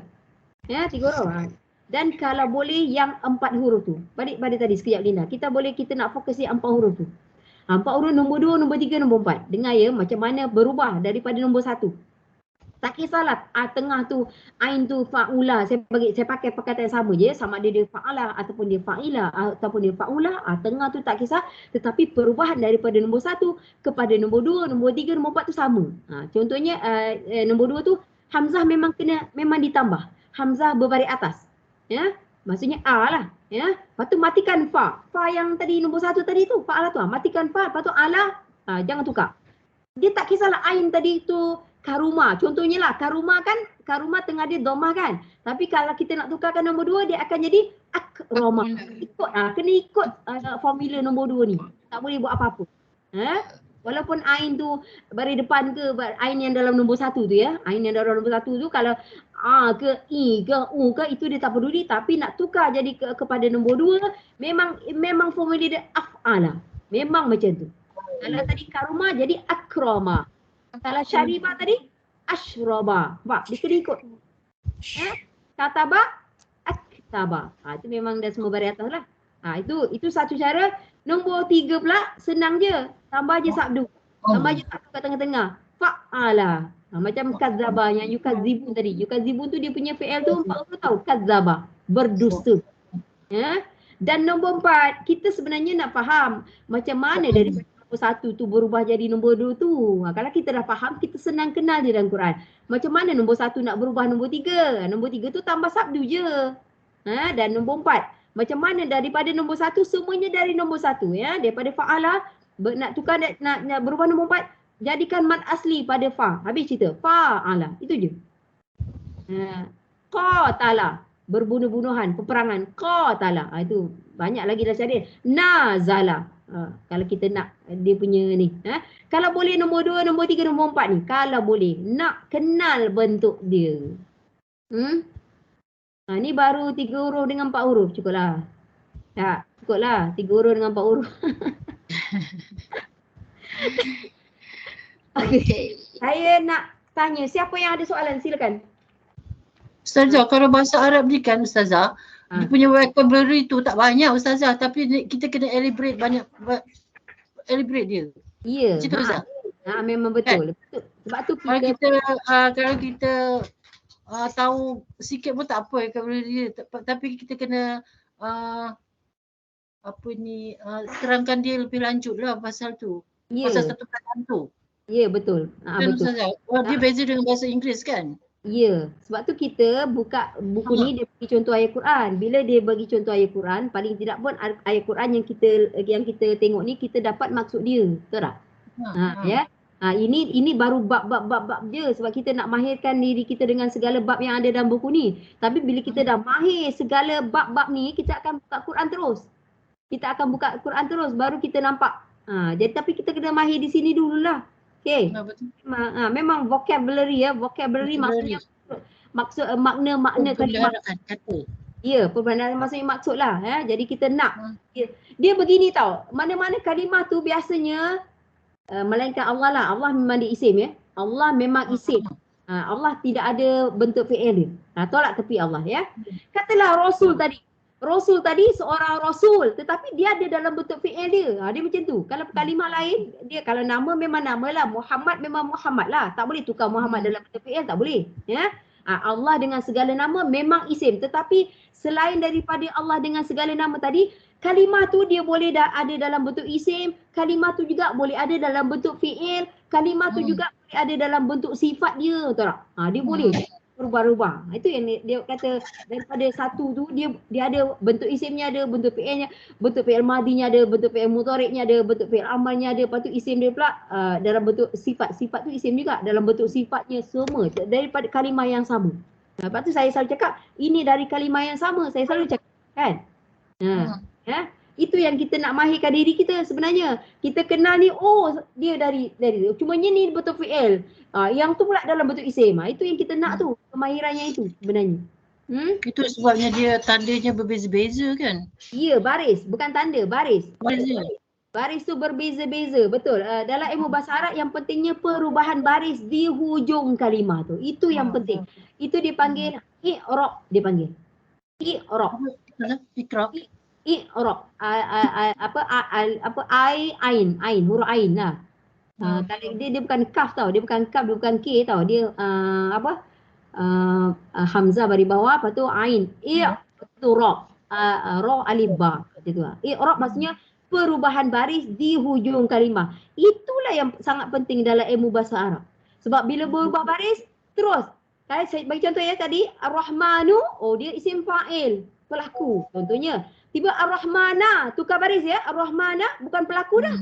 3 huruf. Dan kalau boleh yang 4 huruf tu. Balik pada tadi sekejap Linda. Kita nak fokus di 4 huruf tu. 4 huruf nombor 2, nombor 3, nombor 4. Dengar ya macam mana berubah daripada nombor 1. Tak kisahlah tengah tu ain tu faula, saya pakai perkataan yang sama je, sama ada dia fa'ala ataupun dia fa'ila ataupun dia fa'ula, tengah tu tak kisah, tetapi perubahan daripada nombor 1 kepada nombor 2, nombor 3, nombor 4 tu sama. Contohnya nombor 2 tu hamzah memang ditambah. Hamzah berbaris atas. Ya, maksudnya a lah, ya. Lepas tu matikan fa. Fa yang tadi nombor 1 tadi tu, fa'ala tu, matikan fa, lepas tu ala, jangan tukar. Dia tak kisahlah ain tadi tu karuma. Contohnya lah, karuma tengah dia domah kan. Tapi kalau kita nak tukarkan nombor 2, dia akan jadi akroma. Kena ikut formula nombor 2 ni. Tak boleh buat apa-apa. Walaupun ain tu baris depan ke, ain yang dalam nombor 1 tu ya. Ain yang dalam nombor 1 tu kalau a ke i ke u ke itu dia tak peduli. Tapi nak tukar jadi kepada nombor 2, memang formula dia af'ala. Memang macam tu. Kalau tadi karuma jadi akroma. Kalau syariba tadi ashraba. Nampak? Dia kena ikut. Kataba aktaba. Itu memang dah semua baris atas lah. Itu satu cara. Nombor 3 pula senang je. Tambah je sabdu. Tambah je sabdu kat tengah-tengah. Fa'ala. Macam kadzaba yang yukadzibun tadi. Yukadzibun tu dia punya fi'il tu 4 huruf tahu. Kadzaba. Berdusta. Dan nombor 4 kita sebenarnya nak faham macam mana dari nombor 1 tu berubah jadi nombor 2 tu. Kalau kita dah faham, kita senang kenal je dalam Quran. Macam mana nombor 1 nak berubah nombor 3? Nombor 3 tu tambah sabdu je. Dan nombor 4. Macam mana daripada nombor 1, semuanya dari nombor 1. Ya? Daripada fa'ala, nak tukar, nak berubah nombor 4, jadikan mad asli pada fa. Habis cerita. Fa'ala. Itu je. Qatala. Berbunuh-bunuhan, peperangan. Qatala. Itu banyak lagi dah cari. Nazala. Kalau kita nak dia punya ni. Kalau boleh nombor 2, nombor 3, nombor 4 ni. Kalau boleh. Nak kenal bentuk dia. Ni baru 3 huruf dengan 4 huruf. Cukuplah. Tak, cukuplah. 3 huruf dengan 4 huruf. Okay. Saya nak tanya. Siapa yang ada soalan? Silakan. Ustazah, kalau bahasa Arab ni kan Ustazah, dia punya vocabulary tu tak banyak Ustazah, tapi kita kena elaborate dia. Ya. Macam tu Ustazah. Memang betul. Betul. Sebab tu kalau kita tahu sikit pun tak apa vocabulary dia, tapi kita kena terangkan dia lebih lanjut lah pasal tu. Pasal satu perkataan tu. Ya, betul. Betul. Ustazah. Dia beza dengan bahasa Inggeris kan? Ya, sebab tu kita buka buku ni, dia bagi contoh ayat Quran. Bila dia bagi contoh ayat Quran, paling tidak pun ayat Quran yang kita tengok ni kita dapat maksud dia. Betul tak? Ya. Ini baru bab-bab je sebab kita nak mahirkan diri kita dengan segala bab yang ada dalam buku ni. Tapi bila kita dah mahir segala bab-bab ni, kita akan buka Quran terus. Kita akan buka Quran terus baru kita nampak. Jadi tapi kita kena mahir di sini dululah. Okey. Memang vocabulary ya, vocabulary maksudnya maksud makna kalimah kata. Ya, perbandingan maksudnya maksud lah ya. Jadi kita nak dia begini tau. Mana-mana kalimah tu biasanya melainkan Allah lah. Allah memang dia isim ya. Allah memang isim. Allah tidak ada bentuk fi'il dia. Tolak tepi Allah ya. Katalah Rasul tadi. Rasul tadi seorang rasul tetapi dia ada dalam bentuk fi'il dia. Dia macam tu. Kalau kalimah lain, dia kalau nama memang nama lah. Muhammad memang Muhammad lah. Tak boleh tukar Muhammad dalam bentuk fi'il, tak boleh. Ya. Allah dengan segala nama memang isim. Tetapi selain daripada Allah dengan segala nama tadi, kalimah tu dia boleh ada dalam bentuk isim, kalimah tu juga boleh ada dalam bentuk fi'il, kalimah tu juga boleh ada dalam bentuk sifat dia, tahu tak? Dia boleh berubah-ubah. Itu yang dia kata daripada satu tu dia ada bentuk isimnya, ada bentuk fi'ilnya, bentuk fi'il madinya ada, bentuk fi'il mudhari'nya ada, bentuk fi'il amalnya ada, lepas tu isim dia pula dalam bentuk sifat. Sifat tu isim juga dalam bentuk sifatnya semua daripada kalimah yang sama. Lepas tu saya selalu cakap ini dari kalimah yang sama, saya selalu cakap kan. Ya. Itu yang kita nak mahirkan diri kita sebenarnya. Kita kenal ni, oh dia dari cumanya ni bentuk fi'il. Yang tu pula dalam bentuk isim. Itu yang kita nak tu, kemahirannya itu sebenarnya. Itu sebabnya dia tandanya berbeza-beza kan? Ya, baris, bukan tanda, baris. Baris. Baris tu berbeza-beza, betul. Dalam ilmu bahasa Arab yang pentingnya perubahan baris di hujung kalimah tu. Itu yang penting. Itu dipanggil i'rab, dipanggil. I'rab. Iqra. I'rab. Ain, huruf ain lah. Kalau dia bukan kaf tau, dia bukan kaf, dia bukan k tau. Dia hamzah bagi bawah, lepas tu ain. I'rab. Ra alif ba. Macam tu. I'rab maksudnya perubahan baris di hujung kalimah. Itulah yang sangat penting dalam ilmu bahasa Arab. Sebab bila berubah baris, terus. Saya bagi contoh ya tadi, Ar-Rahmanu, oh dia isim fa'il, pelaku. Contohnya, tiba Ar-Rahmana, tukar baris ya. Ar-Rahmana bukan pelaku dah.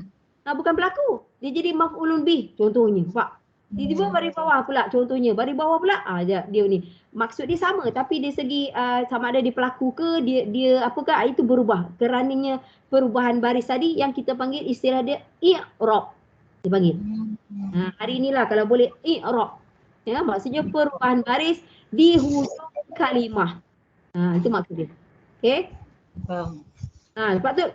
Bukan pelaku. Dia jadi maf'ulun bih, contohnya. Nampak? Tiba baris bawah pula, contohnya. Baris bawah pula, dia ni. Maksud dia sama, tapi dari segi sama ada dia pelaku ke, dia apakah, itu berubah. Kerananya perubahan baris tadi yang kita panggil istilah dia i'rab. Dia panggil. Hari inilah kalau boleh i'rab. Ya, maksudnya perubahan baris di hujung kalimah. Itu maksud dia. Okey? Sebab tu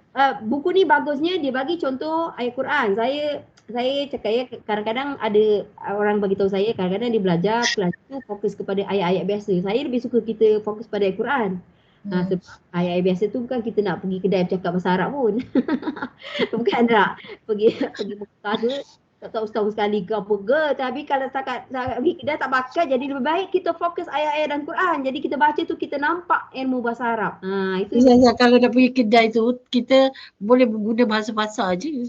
buku ni bagusnya dia bagi contoh ayat Quran. Saya cakap ya, kadang-kadang ada orang bagi tahu saya, kadang-kadang dia belajar kelas tu fokus kepada ayat-ayat biasa. Saya lebih suka kita fokus pada ayat Quran. Sebab ayat-ayat biasa tu bukan kita nak pergi kedai bercakap bahasa Arab pun. Bukan tak pergi Mekah tu tak tahu setahun sekali ke apa ke, tapi kalau setakat pergi kedai tak pakai, jadi lebih baik kita fokus ayat-ayat dan Quran. Jadi kita baca tu kita nampak ilmu bahasa Arab. Itu kalau nak pergi kedai tu kita boleh guna bahasa pasar je.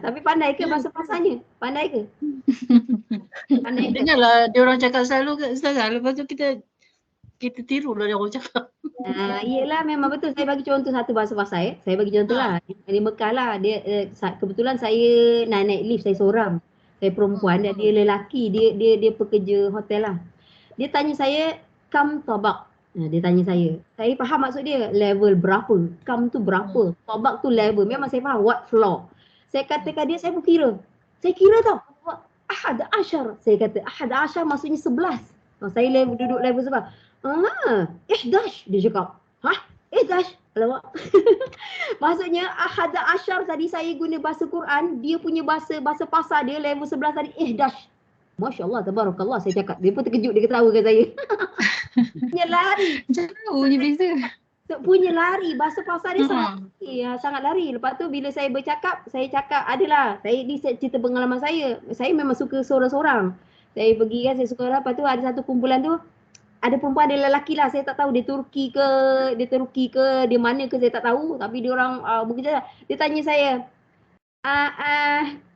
Tapi pandai ke bahasa pasarnya? Pandai ke? Pandai ke? Dengarlah dia orang cakap selalu ke Ustazah, lepas tu kita tiru lah dia orang cakap. Yelah memang betul. Saya bagi contoh satu bahasa pasar ya. Saya bagi contoh lah. Di Mekah lah. Dia, kebetulan saya naik lift, saya seorang. Saya perempuan dan dia lelaki. Dia pekerja hotel lah. Dia tanya saya, kam tabak. Dia tanya saya. Saya faham maksud dia. Level berapa? Kam tu berapa? Tabak tu level. Memang saya faham. What floor? Saya katakan dia, saya pun kira. Saya kira tau. Ahad asyar. Saya kata, ahad asyar maksudnya 11. Saya duduk level 11. 11 dia cakap. 11? Alamak. Maksudnya ahada asyar tadi saya guna bahasa Quran, dia punya bahasa pasar dia level 11 tadi 11. Masya-Allah, tabarakallah, saya cakap. Dia pun terkejut, dia ketawa ke saya. Punya lari. Jauh je beza. Punya lari, bahasa pasar dia sangat lari. Lepas tu bila saya bercakap, saya cakap adalah, ni cerita pengalaman saya. Saya memang suka seorang-seorang. Saya pergi kan, saya suka orang. Lepas tu ada satu kumpulan tu, ada perempuan, ada lelaki lah, saya tak tahu dia Turki ke, dia mana ke saya tak tahu, tapi dia orang bekerja. Dia tanya saya,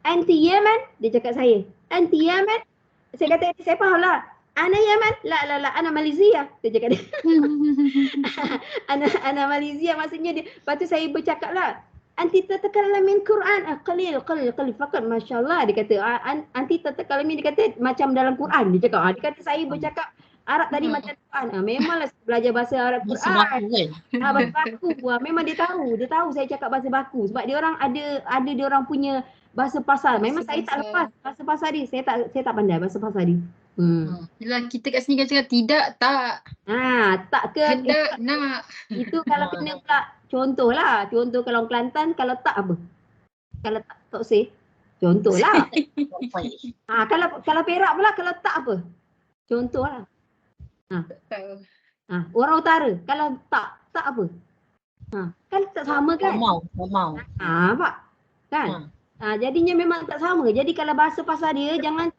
anti Yemen? Dia cakap saya, anti Yemen? Saya kata, saya faham lah. Ana Yemen? La, ana Malaysia. Dia cakap dia. ana Malaysia maksudnya dia. Lepas tu saya bercakap lah, anti tatakallamin Quran, qalil, fakat, masya-Allah. Dia kata, anti tatakallamin, dia kata macam dalam Quran. Dia cakap, dia kata saya bercakap Arab tadi macam Quran. Memanglah saya belajar bahasa Arab Quran. Bahasa baku. Memang dia tahu saya cakap bahasa baku. Sebab dia orang ada dia orang punya bahasa pasar. Memang saya tak lepas bahasa pasar dia. Saya tak pandai bahasa pasar dia. Yelah, kita kat sini kan cakap tidak, tak. Tak ke? Hendak, nak. Itu kalau kena pula. Contoh kalau Kelantan, kalau tak apa? Kalau tak say. Contohlah. Kalau Perak pula, kalau tak apa? Contohlah. Orang utara, kalau tak tak apa. Kan tak sama kan? Mau. Pak. Kan? Jadinya memang tak sama. Jadi kalau bahasa pasar dia jangan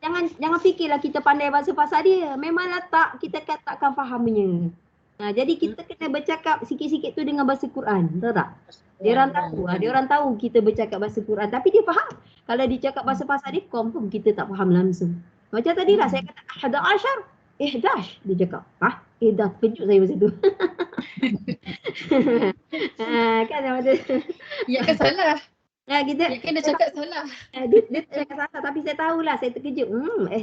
fikirlah kita pandai bahasa pasar dia. Memanglah tak, kita takkan fahamnya. Jadi kita kena bercakap sikit-sikit tu dengan bahasa Quran. Tahu tak? Dia orang tahu kita bercakap bahasa Quran tapi dia faham. Kalau dia cakap bahasa pasar dia confirm kita tak faham langsung. Macam tadilah saya kata 11 dia cakap. Dah kejut saya masa tu. Kan macam Ya kan salah. Kita Ya kan dia cakap salah. dia cakap salah tapi saya tahulah, saya terkejut.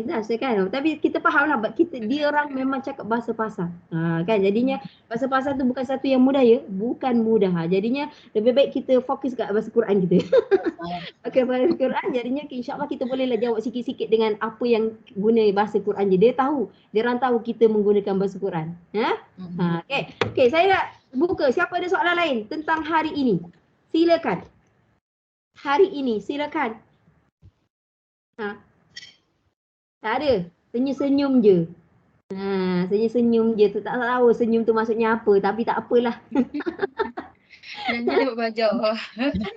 Dah saya kan. Tapi kita fahamlah dia orang memang cakap bahasa pasar. Kan jadinya bahasa pasar tu bukan satu yang mudah ya. Bukan mudah. Jadinya lebih baik kita fokus kat bahasa Quran kita. Okey, bahasa Quran jadinya insya-Allah kita bolehlah jawab sikit-sikit dengan apa yang guna bahasa Quran je. Dia orang tahu kita menggunakan bahasa Quran. Okey, saya nak buka. Siapa ada soalan lain tentang hari ini? Silakan. Hari ini, silakan. Tak ada. Senyum-senyum je. Senyum-senyum je. Tak tahu senyum tu maksudnya apa. Tapi tak apalah. Jangan dapat belajar.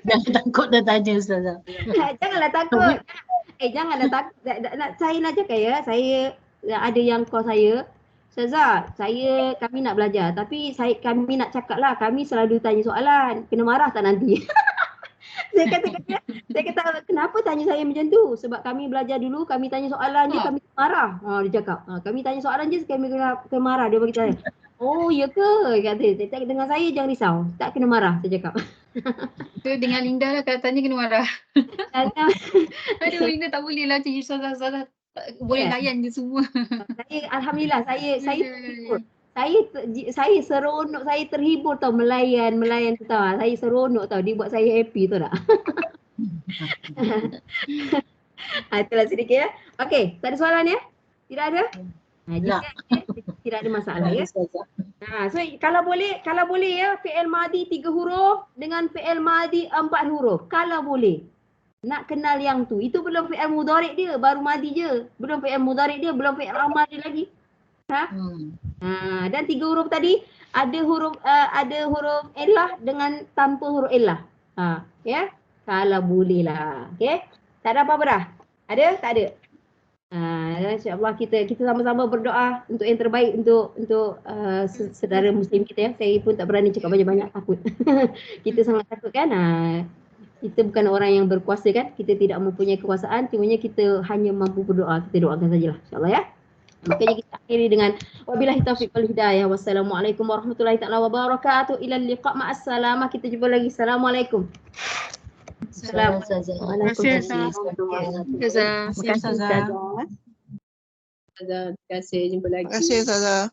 Jangan takut dah tanya Ustazah. Janganlah takut. Janganlah takut. Saya nak cakap ya. Saya ada yang call saya. Ustazah, kami nak belajar. Tapi kami nak cakap lah. Kami selalu tanya soalan. Kena marah tak nanti? Saya kata kenapa tanya saya macam tu? Sebab kami belajar dulu, kami tanya soalan je, kami marah. Dia cakap. Kami tanya soalan je, kami kena marah. Dia bagi saya. Oh, ya ke? Kata, dengan saya jangan risau. Tak kena marah, saya cakap. Itu dengan Linda lah, kalau tanya kena marah. Aduh, Linda tak boleh lah cakap salah-salah. Boleh layan je semua. Alhamdulillah, saya seronok, saya terhibur tau melayan tu tau. Saya seronok tau, dia buat saya happy tau tak? Itulah sedikit ya. Okey, tak ada soalan ya? Tidak ada? Jika tidak ada masalah ya. So kalau boleh ya, fi'il madi 3 huruf dengan fi'il madi 4 huruf. Kalau boleh. Nak kenal yang tu. Itu belum fi'il mudhari' dia, baru madi je. Belum fi'il mudhari' dia, belum fi'il amar dia lagi. Dan 3 huruf tadi ada huruf illah dengan tanpa huruf illah. Ya. Kalau boleh lah. Okey. Tak ada apa-apa dah. Ada? Tak ada. Insya-Allah kita sama-sama berdoa untuk yang terbaik untuk saudara muslim kita ya. Saya pun tak berani cakap banyak-banyak, takut. Kita sangat takut kan. Kita bukan orang yang berkuasa kan. Kita tidak mempunyai kekuasaan, cumanya kita hanya mampu berdoa. Kita doakan sajalah insya-Allah ya. Makanya kita akhiri dengan wabillahi taufiq wal hidayah. Wassalamualaikum warahmatullahi taala wabarakatuh. Ila liqa' ma'as salamah. Kita jumpa lagi. Assalamualaikum. Assalamualaikum. Terima kasih. Jumpa lagi. Terima kasih Ustazah.